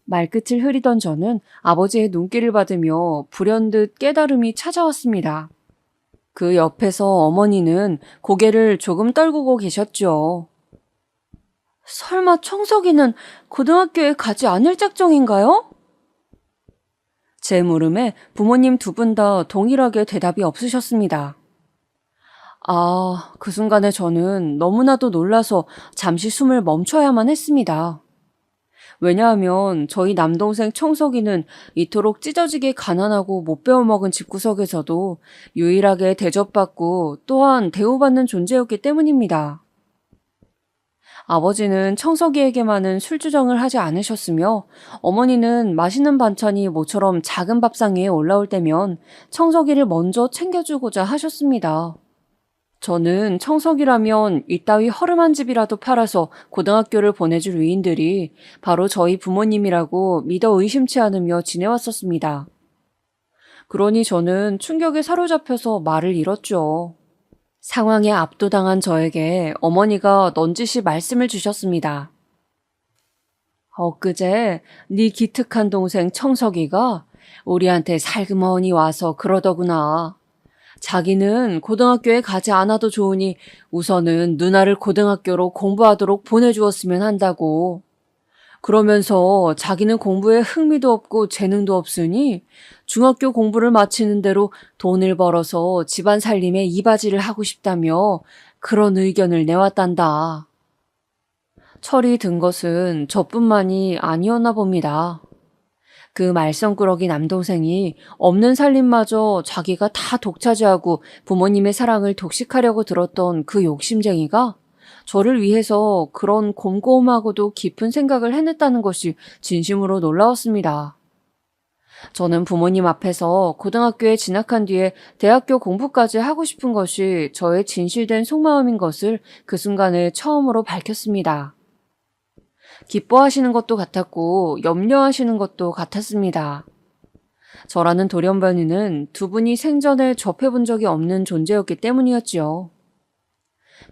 말끝을 흐리던 저는 아버지의 눈길을 받으며 불현듯 깨달음이 찾아왔습니다. 그 옆에서 어머니는 고개를 조금 떨구고 계셨죠. 설마 청석이는 고등학교에 가지 않을 작정인가요? 제 물음에 부모님 두 분 다 동일하게 대답이 없으셨습니다. 아, 그 순간에 저는 너무나도 놀라서 잠시 숨을 멈춰야만 했습니다. 왜냐하면 저희 남동생 청석이는 이토록 찢어지게 가난하고 못 배워먹은 집구석에서도 유일하게 대접받고 또한 대우받는 존재였기 때문입니다. 아버지는 청석이에게만은 술주정을 하지 않으셨으며 어머니는 맛있는 반찬이 모처럼 작은 밥상 위에 올라올 때면 청석이를 먼저 챙겨주고자 하셨습니다. 저는 청석이라면 이따위 허름한 집이라도 팔아서 고등학교를 보내줄 위인들이 바로 저희 부모님이라고 믿어 의심치 않으며 지내왔었습니다. 그러니 저는 충격에 사로잡혀서 말을 잃었죠. 상황에 압도당한 저에게 어머니가 넌지시 말씀을 주셨습니다. 엊그제 네 기특한 동생 청석이가 우리한테 살그머니 와서 그러더구나. 자기는 고등학교에 가지 않아도 좋으니 우선은 누나를 고등학교로 공부하도록 보내주었으면 한다고. 그러면서 자기는 공부에 흥미도 없고 재능도 없으니 중학교 공부를 마치는 대로 돈을 벌어서 집안 살림에 이바지를 하고 싶다며 그런 의견을 내왔단다. 철이 든 것은 저뿐만이 아니었나 봅니다. 그 말썽꾸러기 남동생이 없는 살림마저 자기가 다 독차지하고 부모님의 사랑을 독식하려고 들었던 그 욕심쟁이가 저를 위해서 그런 곰곰하고도 깊은 생각을 해냈다는 것이 진심으로 놀라웠습니다. 저는 부모님 앞에서 고등학교에 진학한 뒤에 대학교 공부까지 하고 싶은 것이 저의 진실된 속마음인 것을 그 순간에 처음으로 밝혔습니다. 기뻐하시는 것도 같았고 염려하시는 것도 같았습니다. 저라는 돌연변이는 두 분이 생전에 접해본 적이 없는 존재였기 때문이었지요.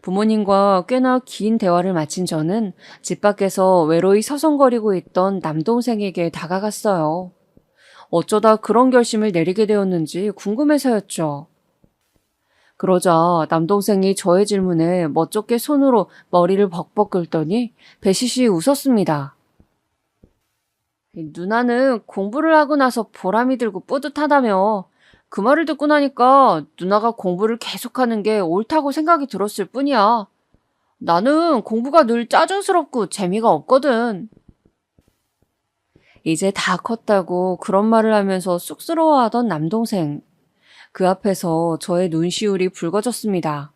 부모님과 꽤나 긴 대화를 마친 저는 집 밖에서 외로이 서성거리고 있던 남동생에게 다가갔어요. 어쩌다 그런 결심을 내리게 되었는지 궁금해서였죠. 그러자 남동생이 저의 질문에 멋쩍게 손으로 머리를 벅벅 긁더니 배시시 웃었습니다. 누나는 공부를 하고 나서 보람이 들고 뿌듯하다며. 그 말을 듣고 나니까 누나가 공부를 계속하는 게 옳다고 생각이 들었을 뿐이야. 나는 공부가 늘 짜증스럽고 재미가 없거든. 이제 다 컸다고 그런 말을 하면서 쑥스러워하던 남동생. 그 앞에서 저의 눈시울이 붉어졌습니다.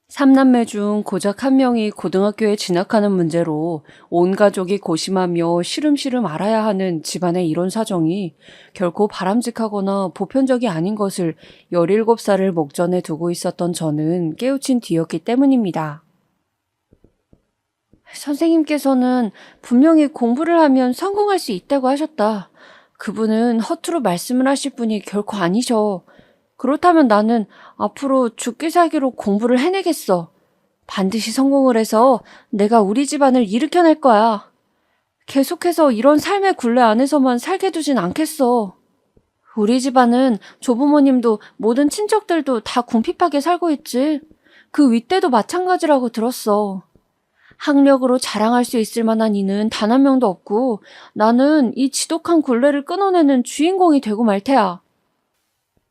3남매 중 고작 한 명이 고등학교에 진학하는 문제로 온 가족이 고심하며 시름시름 알아야 하는 집안의 이론 사정이 결코 바람직하거나 보편적이 아닌 것을 17살을 목전에 두고 있었던 저는 깨우친 뒤였기 때문입니다. 선생님께서는 분명히 공부를 하면 성공할 수 있다고 하셨다. 그분은 허투루 말씀을 하실 분이 결코 아니셔. 그렇다면 나는 앞으로 죽기 살기로 공부를 해내겠어. 반드시 성공을 해서 내가 우리 집안을 일으켜낼 거야. 계속해서 이런 삶의 굴레 안에서만 살게 두진 않겠어. 우리 집안은 조부모님도 모든 친척들도 다 궁핍하게 살고 있지. 그 윗대도 마찬가지라고 들었어. 학력으로 자랑할 수 있을 만한 이는 단 한 명도 없고 나는 이 지독한 굴레를 끊어내는 주인공이 되고 말 테야.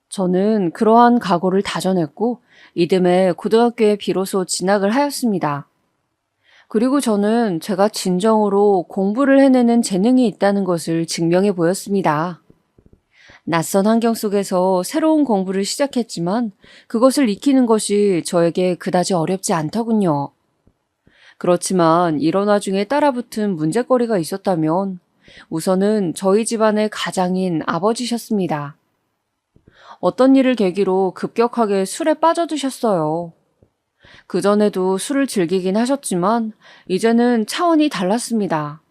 저는 그러한 각오를 다져냈고 이듬해 고등학교에 비로소 진학을 하였습니다. 그리고 저는 제가 진정으로 공부를 해내는 재능이 있다는 것을 증명해 보였습니다. 낯선 환경 속에서 새로운 공부를 시작했지만 그것을 익히는 것이 저에게 그다지 어렵지 않더군요. 그렇지만 이런 와중에 따라붙은 문제거리가 있었다면 우선은 저희 집안의 가장인 아버지셨습니다. 어떤 일을 계기로 급격하게 술에 빠져드셨어요. 그전에도 술을 즐기긴 하셨지만 이제는 차원이 달랐습니다.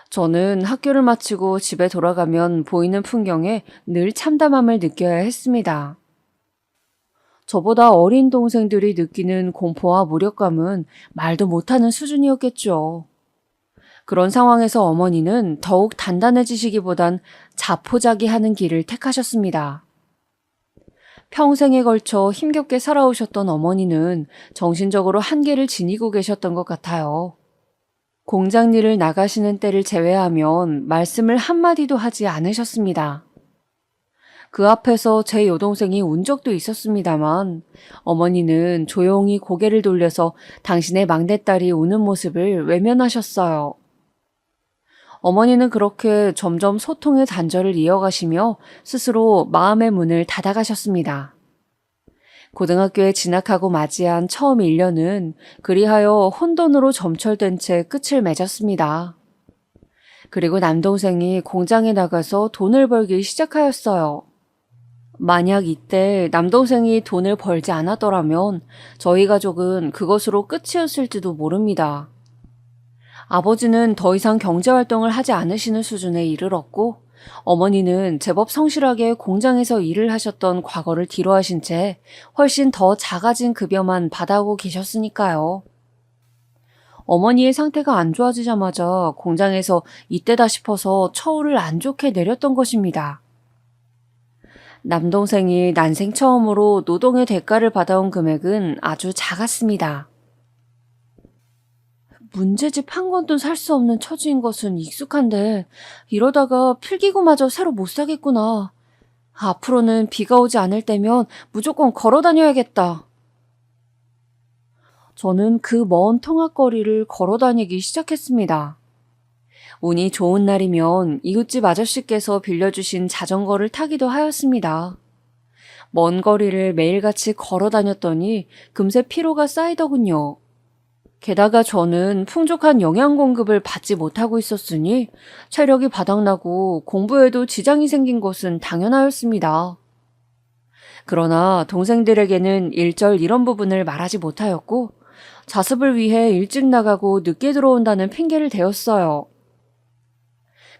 저는 학교를 마치고 집에 돌아가면 보이는 풍경에 늘 참담함을 느껴야 했습니다. 저보다 어린 동생들이 느끼는 공포와 무력감은 말도 못하는 수준이었겠죠. 그런 상황에서 어머니는 더욱 단단해지시기보단 자포자기하는 길을 택하셨습니다. 평생에 걸쳐 힘겹게 살아오셨던 어머니는 정신적으로 한계를 지니고 계셨던 것 같아요. 공장 일을 나가시는 때를 제외하면 말씀을 한마디도 하지 않으셨습니다. 그 앞에서 제 여동생이 운 적도 있었습니다만 어머니는 조용히 고개를 돌려서 당신의 막내딸이 우는 모습을 외면하셨어요. 어머니는 그렇게 점점 소통의 단절을 이어가시며 스스로 마음의 문을 닫아가셨습니다. 고등학교에 진학하고 맞이한 처음 1년은 그리하여 혼돈으로 점철된 채 끝을 맺었습니다. 그리고 남동생이 공장에 나가서 돈을 벌기 시작하였어요. 만약 이때 남동생이 돈을 벌지 않았더라면 저희 가족은 그것으로 끝이었을지도 모릅니다. 아버지는 더 이상 경제활동을 하지 않으시는 수준에 이르렀고 어머니는 제법 성실하게 공장에서 일을 하셨던 과거를 뒤로하신 채 훨씬 더 작아진 급여만 받아오고 계셨으니까요. 어머니의 상태가 안 좋아지자마자 공장에서 이때다 싶어서 처우를 안 좋게 내렸던 것입니다. 남동생이 난생 처음으로 노동의 대가를 받아온 금액은 아주 작았습니다. 문제집 한 권도 살 수 없는 처지인 것은 익숙한데 이러다가 필기구마저 새로 못 사겠구나. 앞으로는 비가 오지 않을 때면 무조건 걸어 다녀야겠다. 저는 그 먼 통학거리를 걸어 다니기 시작했습니다. 운이 좋은 날이면 이웃집 아저씨께서 빌려주신 자전거를 타기도 하였습니다. 먼 거리를 매일같이 걸어 다녔더니 금세 피로가 쌓이더군요. 게다가 저는 풍족한 영양 공급을 받지 못하고 있었으니 체력이 바닥나고 공부에도 지장이 생긴 것은 당연하였습니다. 그러나 동생들에게는 일절 이런 부분을 말하지 못하였고 자습을 위해 일찍 나가고 늦게 들어온다는 핑계를 대었어요.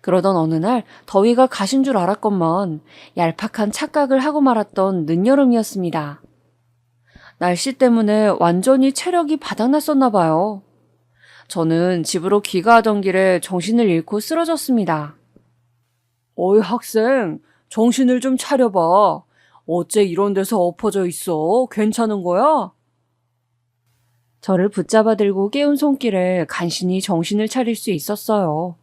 그러던 어느 날 더위가 가신 줄 알았건만 얄팍한 착각을 하고 말았던 늦여름이었습니다. 날씨 때문에 완전히 체력이 바닥났었나 봐요. 저는 집으로 귀가하던 길에 정신을 잃고 쓰러졌습니다. 어이 학생, 정신을 좀 차려봐. 어째 이런 데서 엎어져 있어? 괜찮은 거야? 저를 붙잡아 들고 깨운 손길에 간신히 정신을 차릴 수 있었어요.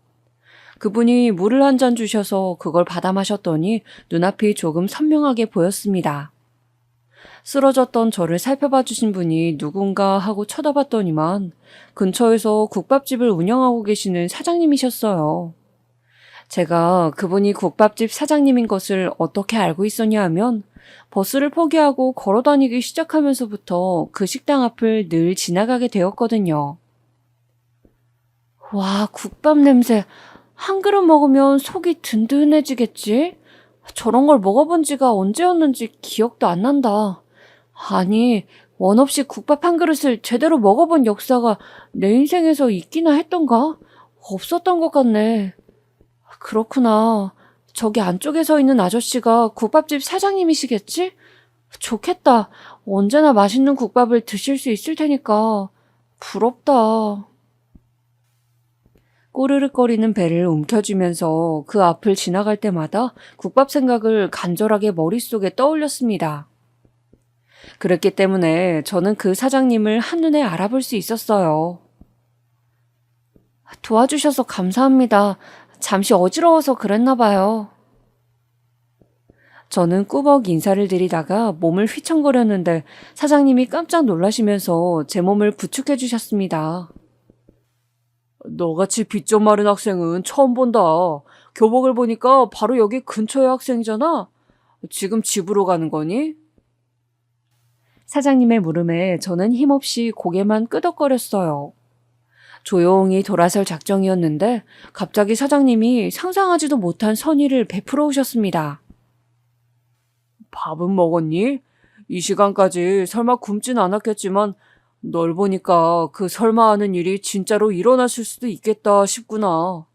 그분이 물을 한 잔 주셔서 그걸 받아 마셨더니 눈앞이 조금 선명하게 보였습니다. 쓰러졌던 저를 살펴봐 주신 분이 누군가 하고 쳐다봤더니만 근처에서 국밥집을 운영하고 계시는 사장님이셨어요. 제가 그분이 국밥집 사장님인 것을 어떻게 알고 있었냐 하면 버스를 포기하고 걸어 다니기 시작하면서부터 그 식당 앞을 늘 지나가게 되었거든요. 와, 국밥 냄새. 한 그릇 먹으면 속이 든든해지겠지? 저런 걸 먹어본 지가 언제였는지 기억도 안 난다. 아니, 원 없이 국밥 한 그릇을 제대로 먹어본 역사가 내 인생에서 있기나 했던가? 없었던 것 같네. 그렇구나. 저기 안쪽에 서 있는 아저씨가 국밥집 사장님이시겠지? 좋겠다. 언제나 맛있는 국밥을 드실 수 있을 테니까. 부럽다. 꼬르륵거리는 배를 움켜쥐면서 그 앞을 지나갈 때마다 국밥 생각을 간절하게 머릿속에 떠올렸습니다. 그랬기 때문에 저는 그 사장님을 한눈에 알아볼 수 있었어요. 도와주셔서 감사합니다. 잠시 어지러워서 그랬나 봐요. 저는 꾸벅 인사를 드리다가 몸을 휘청거렸는데 사장님이 깜짝 놀라시면서 제 몸을 부축해 주셨습니다. 너같이 빚 좀 마른 학생은 처음 본다. 교복을 보니까 바로 여기 근처의 학생이잖아. 지금 집으로 가는 거니? 사장님의 물음에 저는 힘없이 고개만 끄덕거렸어요. 조용히 돌아설 작정이었는데 갑자기 사장님이 상상하지도 못한 선의를 베풀어 오셨습니다. 밥은 먹었니? 이 시간까지 설마 굶진 않았겠지만 널 보니까 그 설마 하는 일이 진짜로 일어났을 수도 있겠다 싶구나.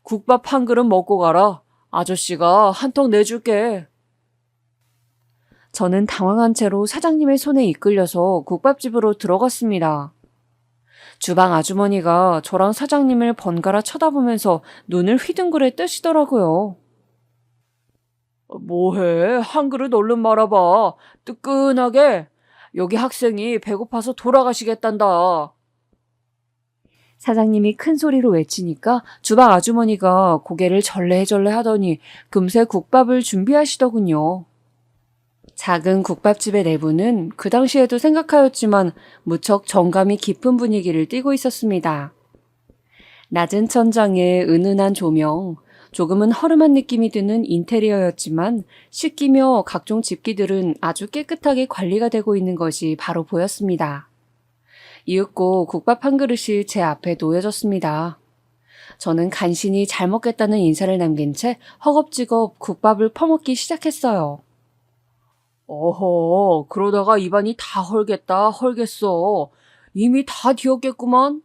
국밥 한 그릇 먹고 가라. 아저씨가 한턱 내줄게. 저는 당황한 채로 사장님의 손에 이끌려서 국밥집으로 들어갔습니다. 주방 아주머니가 저랑 사장님을 번갈아 쳐다보면서 눈을 휘둥그레 뜨시더라고요. 뭐해? 한 그릇 얼른 말아봐. 뜨끈하게. 여기 학생이 배고파서 돌아가시겠단다. 사장님이 큰 소리로 외치니까 주방 아주머니가 고개를 절레절레 하더니 금세 국밥을 준비하시더군요. 작은 국밥집의 내부는 그 당시에도 생각하였지만 무척 정감이 깊은 분위기를 띠고 있었습니다. 낮은 천장에 은은한 조명, 조금은 허름한 느낌이 드는 인테리어였지만 식기며 각종 집기들은 아주 깨끗하게 관리가 되고 있는 것이 바로 보였습니다. 이윽고 국밥 한 그릇이 제 앞에 놓여졌습니다. 저는 간신히 잘 먹겠다는 인사를 남긴 채 허겁지겁 국밥을 퍼먹기 시작했어요. 어허, 그러다가 입안이 다 헐겠어. 이미 다 뒤었겠구만.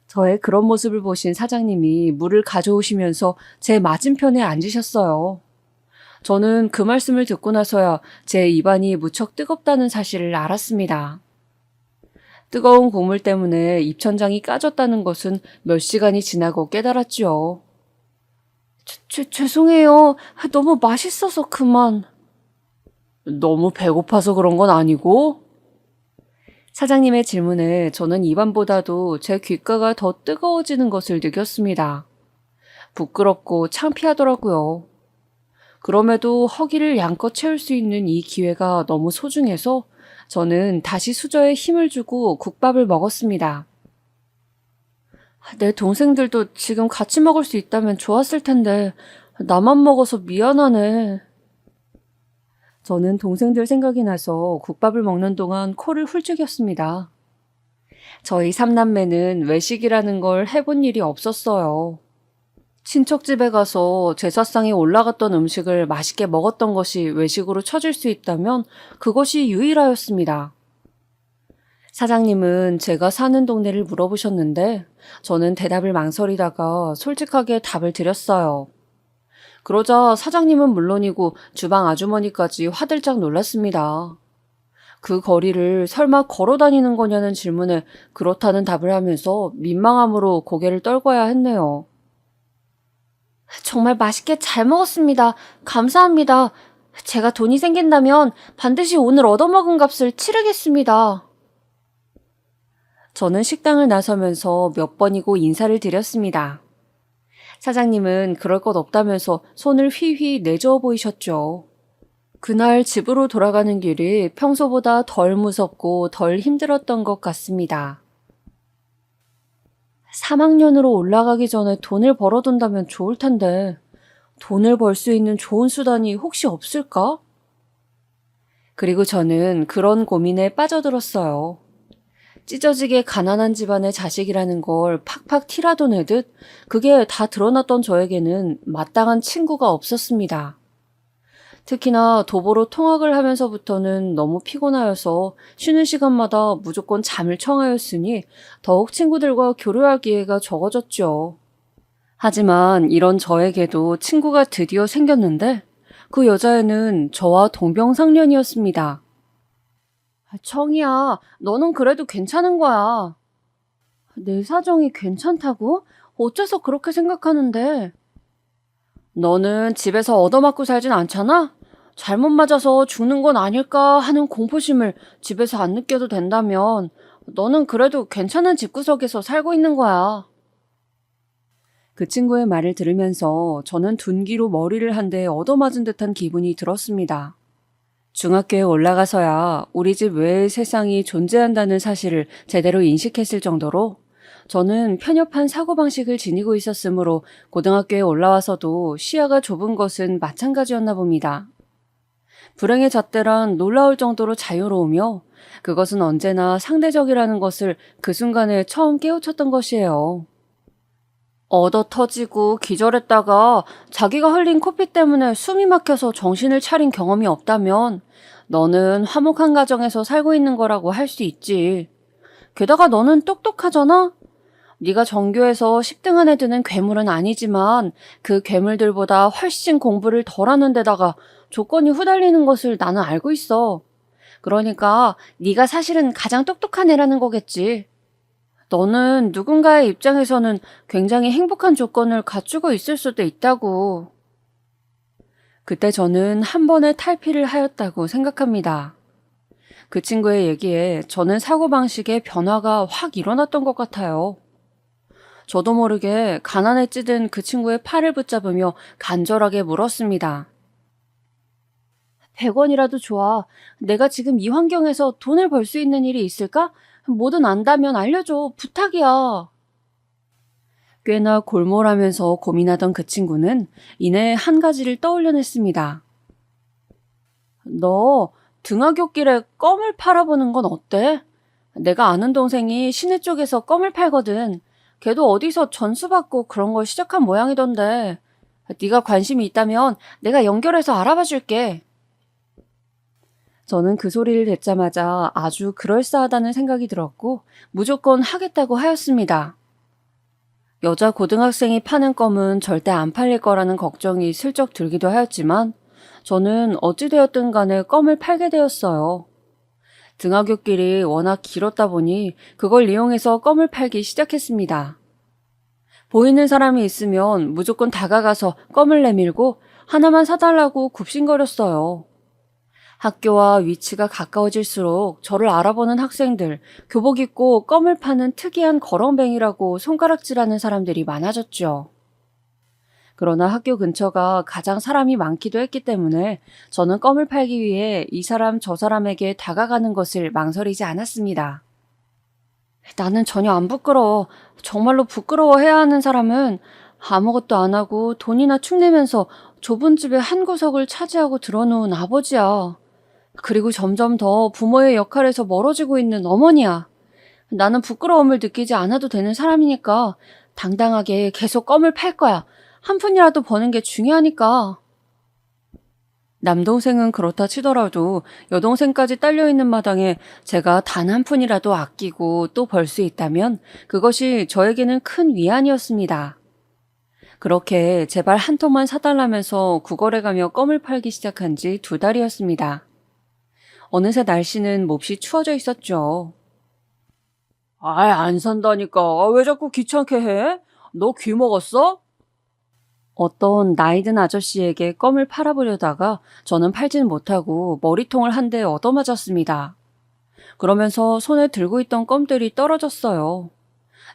저의 그런 모습을 보신 사장님이 물을 가져오시면서 제 맞은편에 앉으셨어요. 저는 그 말씀을 듣고 나서야 제 입안이 무척 뜨겁다는 사실을 알았습니다. 뜨거운 국물 때문에 입천장이 까졌다는 것은 몇 시간이 지나고 깨달았지요. 죄송해요. 너무 맛있어서 그만. 너무 배고파서 그런 건 아니고? 사장님의 질문에 저는 입안보다도 제 귓가가 더 뜨거워지는 것을 느꼈습니다. 부끄럽고 창피하더라고요. 그럼에도 허기를 양껏 채울 수 있는 이 기회가 너무 소중해서 저는 다시 수저에 힘을 주고 국밥을 먹었습니다. 내 동생들도 지금 같이 먹을 수 있다면 좋았을 텐데 나만 먹어서 미안하네. 저는 동생들 생각이 나서 국밥을 먹는 동안 코를 훌쩍였습니다. 저희 삼남매는 외식이라는 걸 해본 일이 없었어요. 친척집에 가서 제사상에 올라갔던 음식을 맛있게 먹었던 것이 외식으로 쳐질 수 있다면 그것이 유일하였습니다. 사장님은 제가 사는 동네를 물어보셨는데 저는 대답을 망설이다가 솔직하게 답을 드렸어요. 그러자 사장님은 물론이고 주방 아주머니까지 화들짝 놀랐습니다. 그 거리를 설마 걸어 다니는 거냐는 질문에 그렇다는 답을 하면서 민망함으로 고개를 떨궈야 했네요. 정말 맛있게 잘 먹었습니다. 감사합니다. 제가 돈이 생긴다면 반드시 오늘 얻어먹은 값을 치르겠습니다. 저는 식당을 나서면서 몇 번이고 인사를 드렸습니다. 사장님은 그럴 것 없다면서 손을 휘휘 내저어 보이셨죠. 그날 집으로 돌아가는 길이 평소보다 덜 무섭고 덜 힘들었던 것 같습니다. 3학년으로 올라가기 전에 돈을 벌어둔다면 좋을 텐데 돈을 벌 수 있는 좋은 수단이 혹시 없을까? 그리고 저는 그런 고민에 빠져들었어요. 찢어지게 가난한 집안의 자식이라는 걸 팍팍 티라도 내듯 그게 다 드러났던 저에게는 마땅한 친구가 없었습니다. 특히나 도보로 통학을 하면서부터는 너무 피곤하여서 쉬는 시간마다 무조건 잠을 청하였으니 더욱 친구들과 교류할 기회가 적어졌죠. 하지만 이런 저에게도 친구가 드디어 생겼는데 그 여자애는 저와 동병상련이었습니다. 청이야, 너는 그래도 괜찮은 거야. 내 사정이 괜찮다고? 어째서 그렇게 생각하는데? 너는 집에서 얻어맞고 살진 않잖아? 잘못 맞아서 죽는 건 아닐까 하는 공포심을 집에서 안 느껴도 된다면 너는 그래도 괜찮은 집구석에서 살고 있는 거야. 그 친구의 말을 들으면서 저는 둔기로 머리를 한 대 얻어맞은 듯한 기분이 들었습니다. 중학교에 올라가서야 우리 집 외의 세상이 존재한다는 사실을 제대로 인식했을 정도로 저는 편협한 사고방식을 지니고 있었으므로 고등학교에 올라와서도 시야가 좁은 것은 마찬가지였나 봅니다. 불행의 잣대란 놀라울 정도로 자유로우며 그것은 언제나 상대적이라는 것을 그 순간에 처음 깨우쳤던 것이에요. 얻어 터지고 기절했다가 자기가 흘린 코피 때문에 숨이 막혀서 정신을 차린 경험이 없다면 너는 화목한 가정에서 살고 있는 거라고 할 수 있지. 게다가 너는 똑똑하잖아? 네가 전교에서 10등 안에 드는 괴물은 아니지만 그 괴물들보다 훨씬 공부를 덜 하는 데다가 조건이 후달리는 것을 나는 알고 있어. 그러니까 네가 사실은 가장 똑똑한 애라는 거겠지. 너는 누군가의 입장에서는 굉장히 행복한 조건을 갖추고 있을 수도 있다고. 그때 저는 한 번의 탈피를 하였다고 생각합니다. 그 친구의 얘기에 저는 사고방식의 변화가 확 일어났던 것 같아요. 저도 모르게 가난에 찌든 그 친구의 팔을 붙잡으며 간절하게 물었습니다. 100원이라도 좋아. 내가 지금 이 환경에서 돈을 벌 수 있는 일이 있을까? 뭐든 안다면 알려줘. 부탁이야. 꽤나 골몰하면서 고민하던 그 친구는 이내 한 가지를 떠올려냈습니다. 너 등하굣길에 껌을 팔아보는 건 어때? 내가 아는 동생이 시내 쪽에서 껌을 팔거든. 걔도 어디서 전수받고 그런 걸 시작한 모양이던데. 네가 관심이 있다면 내가 연결해서 알아봐 줄게. 저는 그 소리를 듣자마자 아주 그럴싸하다는 생각이 들었고 무조건 하겠다고 하였습니다. 여자 고등학생이 파는 껌은 절대 안 팔릴 거라는 걱정이 슬쩍 들기도 하였지만 저는 어찌되었든 간에 껌을 팔게 되었어요. 등하굣길이 워낙 길었다 보니 그걸 이용해서 껌을 팔기 시작했습니다. 보이는 사람이 있으면 무조건 다가가서 껌을 내밀고 하나만 사달라고 굽신거렸어요. 학교와 위치가 가까워질수록 저를 알아보는 학생들, 교복 입고 껌을 파는 특이한 거렁뱅이라고 손가락질하는 사람들이 많아졌죠. 그러나 학교 근처가 가장 사람이 많기도 했기 때문에 저는 껌을 팔기 위해 이 사람 저 사람에게 다가가는 것을 망설이지 않았습니다. 나는 전혀 안 부끄러워. 정말로 부끄러워해야 하는 사람은 아무것도 안 하고 돈이나 축내면서 좁은 집의 한 구석을 차지하고 들어놓은 아버지야. 그리고 점점 더 부모의 역할에서 멀어지고 있는 어머니야. 나는 부끄러움을 느끼지 않아도 되는 사람이니까 당당하게 계속 껌을 팔 거야. 한 푼이라도 버는 게 중요하니까. 남동생은 그렇다 치더라도 여동생까지 딸려있는 마당에 제가 단 한 푼이라도 아끼고 또 벌 수 있다면 그것이 저에게는 큰 위안이었습니다. 그렇게 제발 한 통만 사달라면서 구걸해 가며 껌을 팔기 시작한 지 2달이었습니다. 어느새 날씨는 몹시 추워져 있었죠. 아이, 안 산다니까. 왜 자꾸 귀찮게 해? 너 귀 먹었어? 어떤 나이든 아저씨에게 껌을 팔아보려다가 저는 팔지는 못하고 머리통을 한 대 얻어맞았습니다. 그러면서 손에 들고 있던 껌들이 떨어졌어요.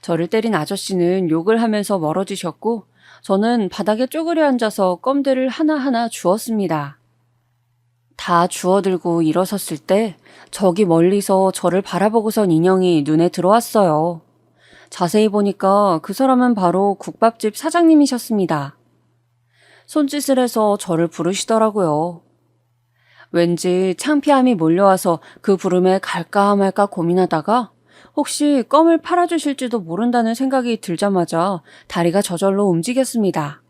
저를 때린 아저씨는 욕을 하면서 멀어지셨고 저는 바닥에 쪼그려 앉아서 껌들을 하나하나 주웠습니다. 다 주워들고 일어섰을 때 저기 멀리서 저를 바라보고선 인형이 눈에 들어왔어요. 자세히 보니까 그 사람은 바로 국밥집 사장님이셨습니다. 손짓을 해서 저를 부르시더라고요. 왠지 창피함이 몰려와서 그 부름에 갈까 말까 고민하다가 혹시 껌을 팔아주실지도 모른다는 생각이 들자마자 다리가 저절로 움직였습니다.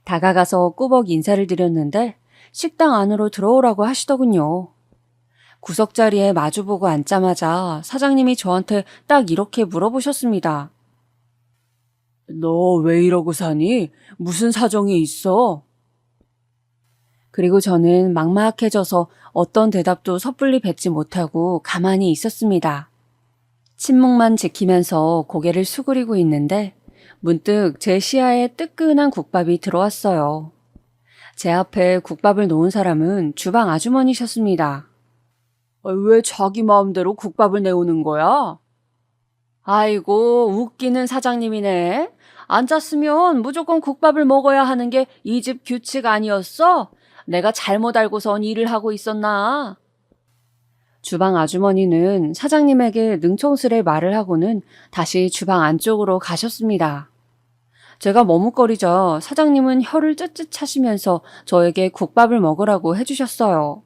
다가가서 꾸벅 인사를 드렸는데 식당 안으로 들어오라고 하시더군요. 구석자리에 마주보고 앉자마자 사장님이 저한테 딱 이렇게 물어보셨습니다. 너 왜 이러고 사니? 무슨 사정이 있어? 그리고 저는 막막해져서 어떤 대답도 섣불리 뱉지 못하고 가만히 있었습니다. 침묵만 지키면서 고개를 수그리고 있는데 문득 제 시야에 뜨끈한 국밥이 들어왔어요. 제 앞에 국밥을 놓은 사람은 주방 아주머니셨습니다. 왜 자기 마음대로 국밥을 내오는 거야? 아이고, 웃기는 사장님이네. 앉았으면 무조건 국밥을 먹어야 하는 게 이 집 규칙 아니었어? 내가 잘못 알고선 일을 하고 있었나? 주방 아주머니는 사장님에게 능청스레 말을 하고는 다시 주방 안쪽으로 가셨습니다. 제가 머뭇거리자 사장님은 혀를 쯧쯧 차시면서 저에게 국밥을 먹으라고 해주셨어요.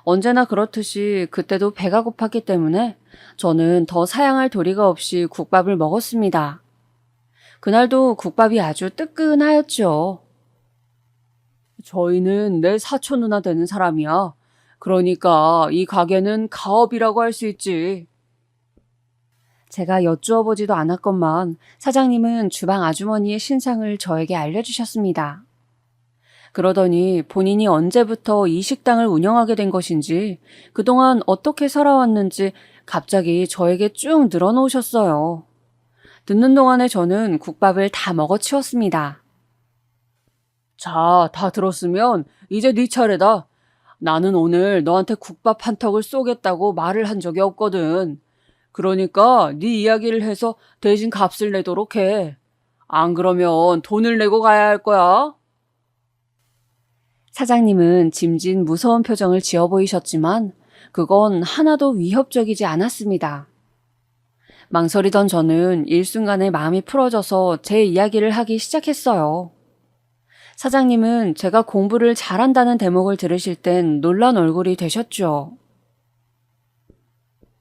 언제나 그렇듯이 그때도 배가 고팠기 때문에 저는 더 사양할 도리가 없이 국밥을 먹었습니다. 그날도 국밥이 아주 뜨끈하였죠. 저희는 내 사촌 누나 되는 사람이야. 그러니까 이 가게는 가업이라고 할 수 있지. 제가 여쭈어 보지도 않았건만 사장님은 주방 아주머니의 신상을 저에게 알려주셨습니다. 그러더니 본인이 언제부터 이 식당을 운영하게 된 것인지, 그동안 어떻게 살아왔는지 갑자기 저에게 쭉 늘어놓으셨어요. 듣는 동안에 저는 국밥을 다 먹어치웠습니다. 자, 다 들었으면 이제 네 차례다. 나는 오늘 너한테 국밥 한 턱을 쏘겠다고 말을 한 적이 없거든. 그러니까 네 이야기를 해서 대신 값을 내도록 해. 안 그러면 돈을 내고 가야 할 거야. 사장님은 짐진 무서운 표정을 지어 보이셨지만 그건 하나도 위협적이지 않았습니다. 망설이던 저는 일순간에 마음이 풀어져서 제 이야기를 하기 시작했어요. 사장님은 제가 공부를 잘한다는 대목을 들으실 땐 놀란 얼굴이 되셨죠.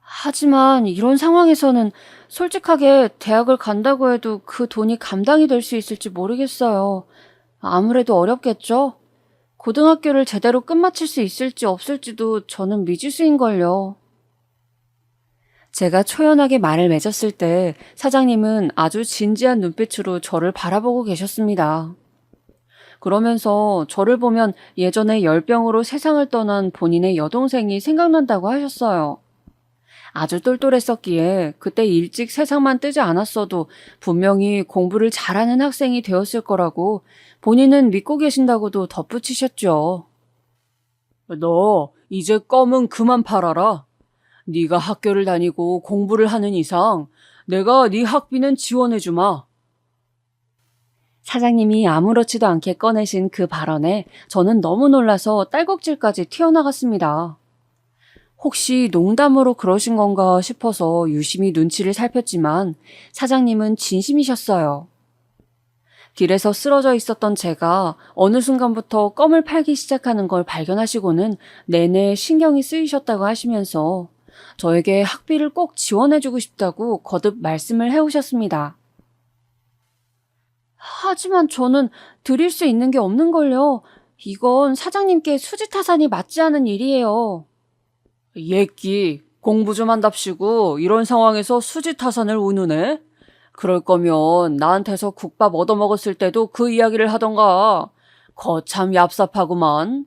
하지만 이런 상황에서는 솔직하게 대학을 간다고 해도 그 돈이 감당이 될 수 있을지 모르겠어요. 아무래도 어렵겠죠? 고등학교를 제대로 끝마칠 수 있을지 없을지도 저는 미지수인걸요. 제가 초연하게 말을 맺었을 때 사장님은 아주 진지한 눈빛으로 저를 바라보고 계셨습니다. 그러면서 저를 보면 예전에 열병으로 세상을 떠난 본인의 여동생이 생각난다고 하셨어요. 아주 똘똘했었기에 그때 일찍 세상만 뜨지 않았어도 분명히 공부를 잘하는 학생이 되었을 거라고 본인은 믿고 계신다고도 덧붙이셨죠. 너 이제 껌은 그만 팔아라. 네가 학교를 다니고 공부를 하는 이상 내가 네 학비는 지원해주마. 사장님이 아무렇지도 않게 꺼내신 그 발언에 저는 너무 놀라서 딸꾹질까지 튀어나갔습니다. 혹시 농담으로 그러신 건가 싶어서 유심히 눈치를 살폈지만 사장님은 진심이셨어요. 길에서 쓰러져 있었던 제가 어느 순간부터 껌을 팔기 시작하는 걸 발견하시고는 내내 신경이 쓰이셨다고 하시면서 저에게 학비를 꼭 지원해주고 싶다고 거듭 말씀을 해오셨습니다. 하지만 저는 드릴 수 있는 게 없는걸요. 이건 사장님께 수지타산이 맞지 않은 일이에요. 예끼, 공부 좀 한답시고 이런 상황에서 수지타산을 운우네? 그럴 거면 나한테서 국밥 얻어먹었을 때도 그 이야기를 하던가. 거참 얍삽하구만.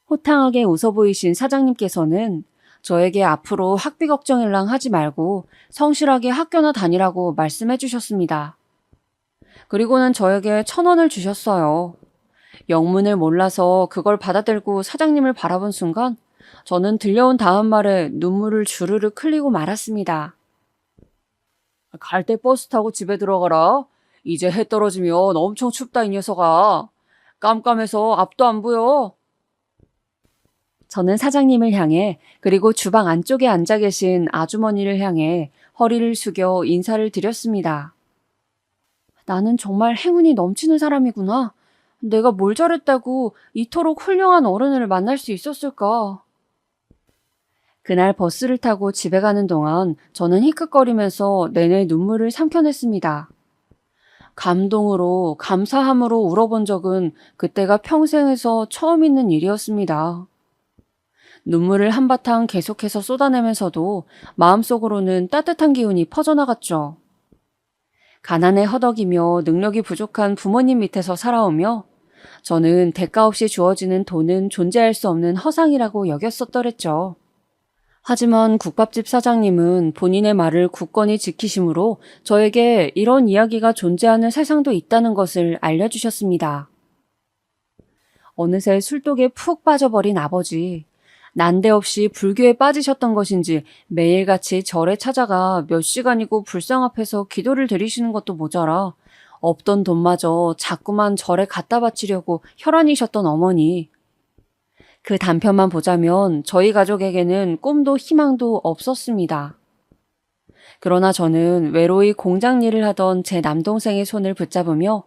호탕하게 웃어 보이신 사장님께서는 저에게 앞으로 학비 걱정일랑 하지 말고 성실하게 학교나 다니라고 말씀해 주셨습니다. 그리고는 저에게 1,000원을 주셨어요. 영문을 몰라서 그걸 받아들고 사장님을 바라본 순간 저는 들려온 다음 말에 눈물을 주르륵 흘리고 말았습니다. 갈 때 버스 타고 집에 들어가라. 이제 해 떨어지면 엄청 춥다 이 녀석아. 깜깜해서 앞도 안 보여. 저는 사장님을 향해 그리고 주방 안쪽에 앉아 계신 아주머니를 향해 허리를 숙여 인사를 드렸습니다. 나는 정말 행운이 넘치는 사람이구나. 내가 뭘 잘했다고 이토록 훌륭한 어른을 만날 수 있었을까? 그날 버스를 타고 집에 가는 동안 저는 히끗거리면서 내내 눈물을 삼켜냈습니다. 감동으로, 감사함으로 울어본 적은 그때가 평생에서 처음 있는 일이었습니다. 눈물을 한바탕 계속해서 쏟아내면서도 마음속으로는 따뜻한 기운이 퍼져나갔죠. 가난에 허덕이며 능력이 부족한 부모님 밑에서 살아오며 저는 대가 없이 주어지는 돈은 존재할 수 없는 허상이라고 여겼었더랬죠. 하지만 국밥집 사장님은 본인의 말을 굳건히 지키심으로 저에게 이런 이야기가 존재하는 세상도 있다는 것을 알려주셨습니다. 어느새 술독에 푹 빠져버린 아버지. 난데없이 불교에 빠지셨던 것인지 매일같이 절에 찾아가 몇 시간이고 불상 앞에서 기도를 드리시는 것도 모자라 없던 돈마저 자꾸만 절에 갖다 바치려고 혈안이셨던 어머니. 그 단편만 보자면 저희 가족에게는 꿈도 희망도 없었습니다. 그러나 저는 외로이 공장 일을 하던 제 남동생의 손을 붙잡으며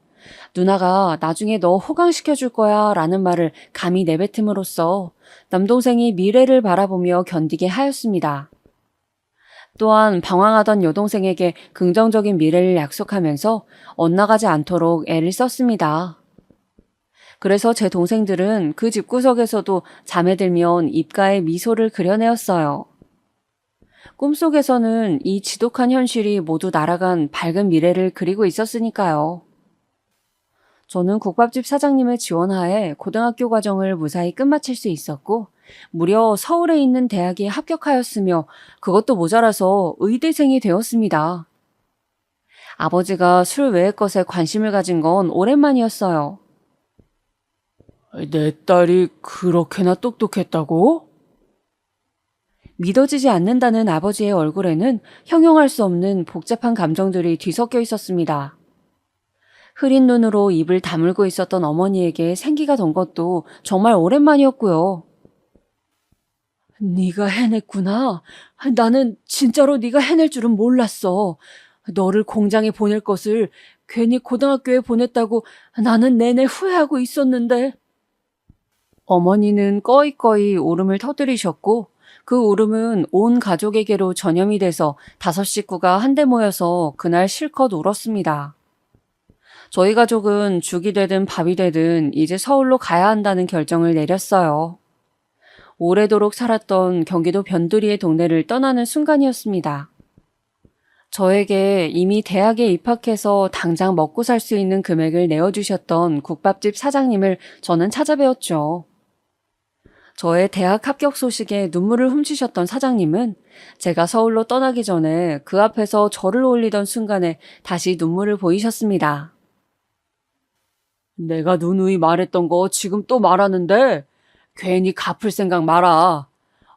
누나가 나중에 너 호강시켜줄 거야 라는 말을 감히 내뱉음으로써 남동생이 미래를 바라보며 견디게 하였습니다. 또한 방황하던 여동생에게 긍정적인 미래를 약속하면서 엇나가지 않도록 애를 썼습니다. 그래서 제 동생들은 그 집구석에서도 잠에 들면 입가에 미소를 그려내었어요. 꿈속에서는 이 지독한 현실이 모두 날아간 밝은 미래를 그리고 있었으니까요. 저는 국밥집 사장님의 지원하에 고등학교 과정을 무사히 끝마칠 수 있었고 무려 서울에 있는 대학에 합격하였으며 그것도 모자라서 의대생이 되었습니다. 아버지가 술 외의 것에 관심을 가진 건 오랜만이었어요. 내 딸이 그렇게나 똑똑했다고? 믿어지지 않는다는 아버지의 얼굴에는 형용할 수 없는 복잡한 감정들이 뒤섞여 있었습니다. 흐린 눈으로 입을 다물고 있었던 어머니에게 생기가 돈 것도 정말 오랜만이었고요. 네가 해냈구나. 나는 진짜로 네가 해낼 줄은 몰랐어. 너를 공장에 보낼 것을 괜히 고등학교에 보냈다고 나는 내내 후회하고 있었는데. 어머니는 꺼이꺼이 울음을 터뜨리셨고 그 울음은 온 가족에게로 전염이 돼서 5 식구가 한데 모여서 그날 실컷 울었습니다. 저희 가족은 죽이 되든 밥이 되든 이제 서울로 가야 한다는 결정을 내렸어요. 오래도록 살았던 경기도 변두리의 동네를 떠나는 순간이었습니다. 저에게 이미 대학에 입학해서 당장 먹고 살 수 있는 금액을 내어주셨던 국밥집 사장님을 저는 찾아뵈었죠. 저의 대학 합격 소식에 눈물을 훔치셨던 사장님은 제가 서울로 떠나기 전에 그 앞에서 저를 올리던 순간에 다시 눈물을 보이셨습니다. 내가 누누이 말했던 거 지금 또 말하는데 괜히 갚을 생각 마라.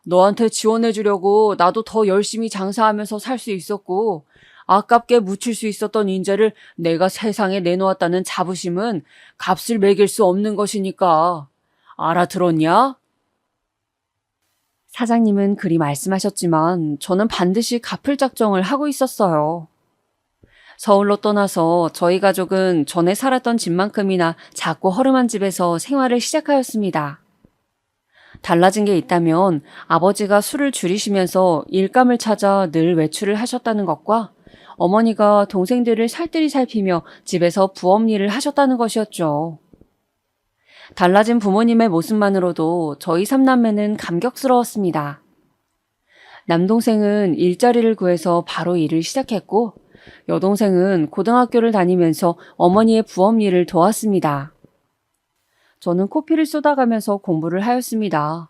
너한테 지원해주려고 나도 더 열심히 장사하면서 살 수 있었고 아깝게 묻힐 수 있었던 인재를 내가 세상에 내놓았다는 자부심은 값을 매길 수 없는 것이니까. 알아들었냐? 사장님은 그리 말씀하셨지만 저는 반드시 갚을 작정을 하고 있었어요. 서울로 떠나서 저희 가족은 전에 살았던 집만큼이나 작고 허름한 집에서 생활을 시작하였습니다. 달라진 게 있다면 아버지가 술을 줄이시면서 일감을 찾아 늘 외출을 하셨다는 것과 어머니가 동생들을 살뜰히 살피며 집에서 부업 일을 하셨다는 것이었죠. 달라진 부모님의 모습만으로도 저희 3남매는 감격스러웠습니다. 남동생은 일자리를 구해서 바로 일을 시작했고 여동생은 고등학교를 다니면서 어머니의 부업 일을 도왔습니다. 저는 코피를 쏟아가면서 공부를 하였습니다.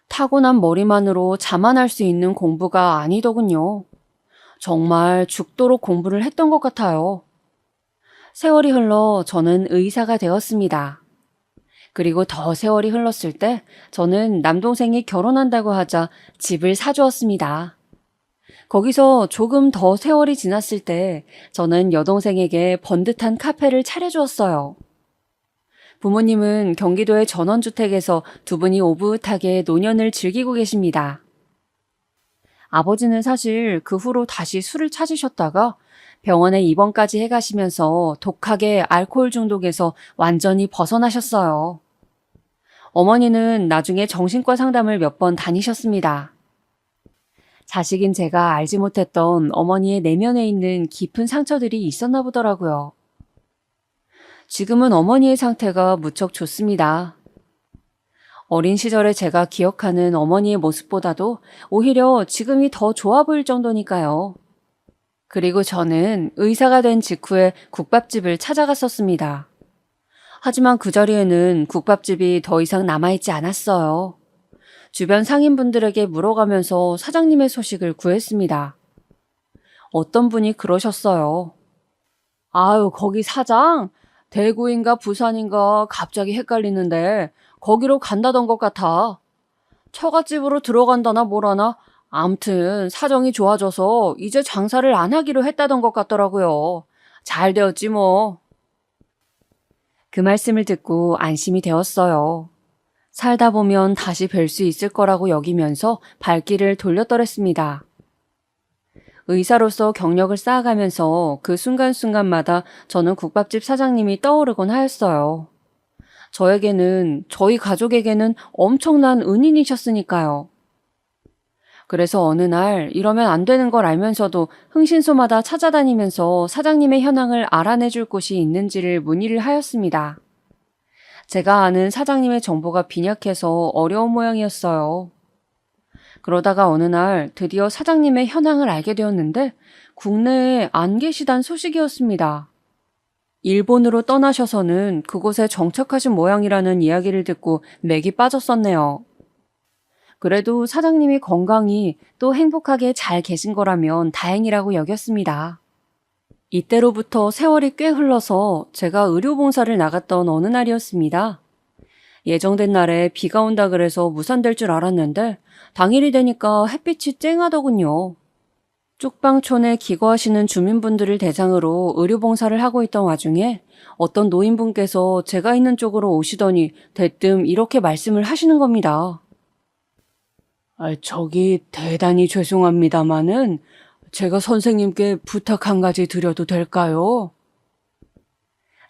타고난 머리만으로 자만할 수 있는 공부가 아니더군요. 정말 죽도록 공부를 했던 것 같아요. 세월이 흘러 저는 의사가 되었습니다. 그리고 더 세월이 흘렀을 때 저는 남동생이 결혼한다고 하자 집을 사주었습니다. 거기서 조금 더 세월이 지났을 때 저는 여동생에게 번듯한 카페를 차려주었어요. 부모님은 경기도의 전원주택에서 두 분이 오붓하게 노년을 즐기고 계십니다. 아버지는 사실 그 후로 다시 술을 찾으셨다가 병원에 입원까지 해가시면서 독하게 알코올 중독에서 완전히 벗어나셨어요. 어머니는 나중에 정신과 상담을 몇 번 다니셨습니다. 자식인 제가 알지 못했던 어머니의 내면에 있는 깊은 상처들이 있었나 보더라고요. 지금은 어머니의 상태가 무척 좋습니다. 어린 시절에 제가 기억하는 어머니의 모습보다도 오히려 지금이 더 좋아 보일 정도니까요. 그리고 저는 의사가 된 직후에 국밥집을 찾아갔었습니다. 하지만 그 자리에는 국밥집이 더 이상 남아있지 않았어요. 주변 상인분들에게 물어가면서 사장님의 소식을 구했습니다. 어떤 분이 그러셨어요. 아유, 거기 사장? 대구인가 부산인가 갑자기 헷갈리는데 거기로 간다던 것 같아. 처갓집으로 들어간다나 뭐라나 암튼 사정이 좋아져서 이제 장사를 안 하기로 했다던 것 같더라고요. 잘 되었지 뭐. 그 말씀을 듣고 안심이 되었어요. 살다 보면 다시 뵐 수 있을 거라고 여기면서 발길을 돌렸더랬습니다. 의사로서 경력을 쌓아가면서 그 순간순간마다 저는 국밥집 사장님이 떠오르곤 하였어요. 저희 가족에게는 엄청난 은인이셨으니까요. 그래서 어느 날 이러면 안 되는 걸 알면서도 흥신소마다 찾아다니면서 사장님의 현황을 알아내줄 곳이 있는지를 문의를 하였습니다. 제가 아는 사장님의 정보가 빈약해서 어려운 모양이었어요. 그러다가 어느 날 드디어 사장님의 현황을 알게 되었는데 국내에 안 계시단 소식이었습니다. 일본으로 떠나셔서는 그곳에 정착하신 모양이라는 이야기를 듣고 맥이 빠졌었네요. 그래도 사장님이 건강히 또 행복하게 잘 계신 거라면 다행이라고 여겼습니다. 이때로부터 세월이 꽤 흘러서 제가 의료봉사를 나갔던 어느 날이었습니다. 예정된 날에 비가 온다 그래서 무산될 줄 알았는데 당일이 되니까 햇빛이 쨍하더군요. 쪽방촌에 기거하시는 주민분들을 대상으로 의료봉사를 하고 있던 와중에 어떤 노인분께서 제가 있는 쪽으로 오시더니 대뜸 이렇게 말씀을 하시는 겁니다. 저기 대단히 죄송합니다마는 제가 선생님께 부탁 한 가지 드려도 될까요?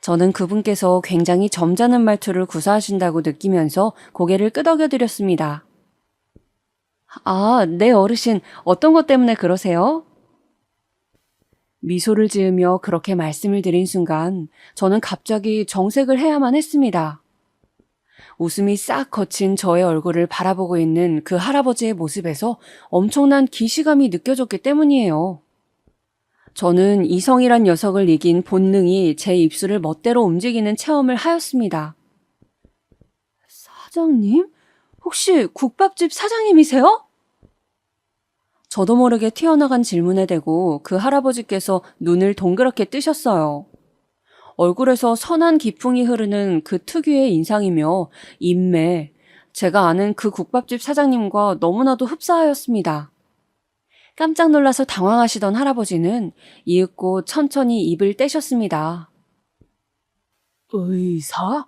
저는 그분께서 굉장히 점잖은 말투를 구사하신다고 느끼면서 고개를 끄덕여드렸습니다. 아, 네 어르신, 어떤 것 때문에 그러세요? 미소를 지으며 그렇게 말씀을 드린 순간 저는 갑자기 정색을 해야만 했습니다. 웃음이 싹 거친 저의 얼굴을 바라보고 있는 그 할아버지의 모습에서 엄청난 기시감이 느껴졌기 때문이에요. 저는 이성이란 녀석을 이긴 본능이 제 입술을 멋대로 움직이는 체험을 하였습니다. 사장님? 혹시 국밥집 사장님이세요? 저도 모르게 튀어나간 질문에 대고 그 할아버지께서 눈을 동그랗게 뜨셨어요. 얼굴에서 선한 기풍이 흐르는 그 특유의 인상이며 인매, 제가 아는 그 국밥집 사장님과 너무나도 흡사하였습니다. 깜짝 놀라서 당황하시던 할아버지는 이윽고 천천히 입을 떼셨습니다. 의사?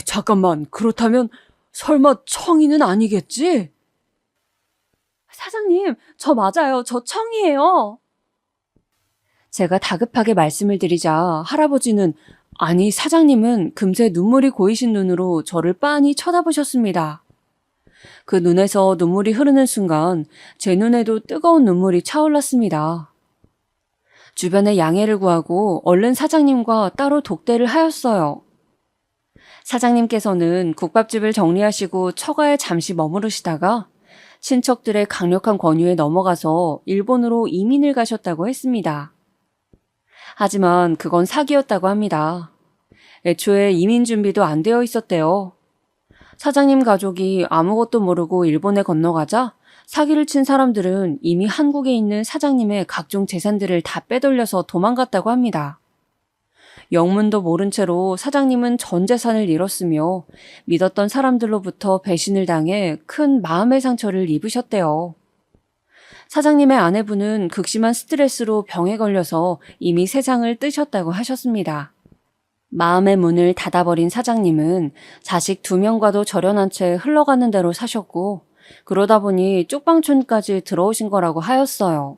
잠깐만, 그렇다면 설마 청이는 아니겠지? 사장님, 저 맞아요. 저 청이에요. 제가 다급하게 말씀을 드리자 할아버지는 아니 사장님은 금세 눈물이 고이신 눈으로 저를 빤히 쳐다보셨습니다. 그 눈에서 눈물이 흐르는 순간 제 눈에도 뜨거운 눈물이 차올랐습니다. 주변에 양해를 구하고 얼른 사장님과 따로 독대를 하였어요. 사장님께서는 국밥집을 정리하시고 처가에 잠시 머무르시다가 친척들의 강력한 권유에 넘어가서 일본으로 이민을 가셨다고 했습니다. 하지만 그건 사기였다고 합니다. 애초에 이민 준비도 안 되어 있었대요. 사장님 가족이 아무것도 모르고 일본에 건너가자 사기를 친 사람들은 이미 한국에 있는 사장님의 각종 재산들을 다 빼돌려서 도망갔다고 합니다. 영문도 모른 채로 사장님은 전 재산을 잃었으며 믿었던 사람들로부터 배신을 당해 큰 마음의 상처를 입으셨대요. 사장님의 아내분은 극심한 스트레스로 병에 걸려서 이미 세상을 뜨셨다고 하셨습니다. 마음의 문을 닫아버린 사장님은 자식 2명과도 절연한 채 흘러가는 대로 사셨고 그러다 보니 쪽방촌까지 들어오신 거라고 하였어요.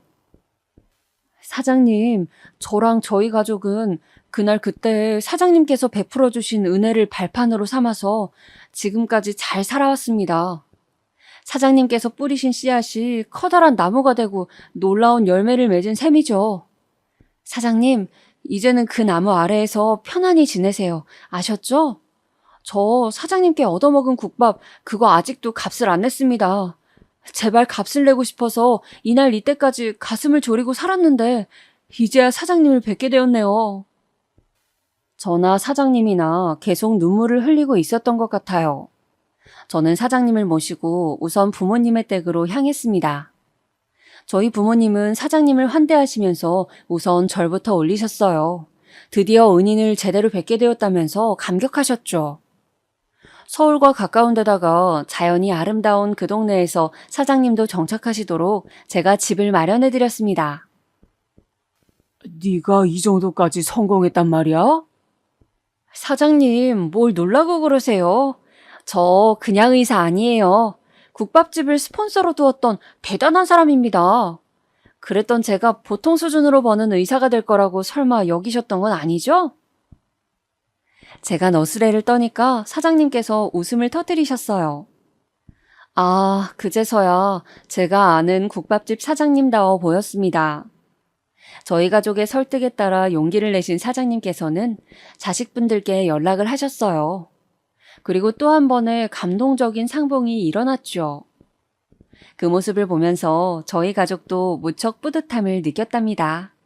사장님, 저랑 저희 가족은 그날 그때 사장님께서 베풀어 주신 은혜를 발판으로 삼아서 지금까지 잘 살아왔습니다. 사장님께서 뿌리신 씨앗이 커다란 나무가 되고 놀라운 열매를 맺은 셈이죠. 사장님, 이제는 그 나무 아래에서 편안히 지내세요. 아셨죠? 저 사장님께 얻어먹은 국밥 그거 아직도 값을 안 냈습니다. 제발 값을 내고 싶어서 이날 이때까지 가슴을 졸이고 살았는데 이제야 사장님을 뵙게 되었네요. 저나 사장님이나 계속 눈물을 흘리고 있었던 것 같아요. 저는 사장님을 모시고 우선 부모님의 댁으로 향했습니다. 저희 부모님은 사장님을 환대하시면서 우선 절부터 올리셨어요. 드디어 은인을 제대로 뵙게 되었다면서 감격하셨죠. 서울과 가까운 데다가 자연이 아름다운 그 동네에서 사장님도 정착하시도록 제가 집을 마련해드렸습니다. 네가 이 정도까지 성공했단 말이야? 사장님, 뭘 놀라고 그러세요? 저 그냥 의사 아니에요. 국밥집을 스폰서로 두었던 대단한 사람입니다. 그랬던 제가 보통 수준으로 버는 의사가 될 거라고 설마 여기셨던 건 아니죠? 제가 너스레를 떠니까 사장님께서 웃음을 터뜨리셨어요. 아, 그제서야 제가 아는 국밥집 사장님다워 보였습니다. 저희 가족의 설득에 따라 용기를 내신 사장님께서는 자식분들께 연락을 하셨어요. 그리고 또 한 번의 감동적인 상봉이 일어났죠. 그 모습을 보면서 저희 가족도 무척 뿌듯함을 느꼈답니다.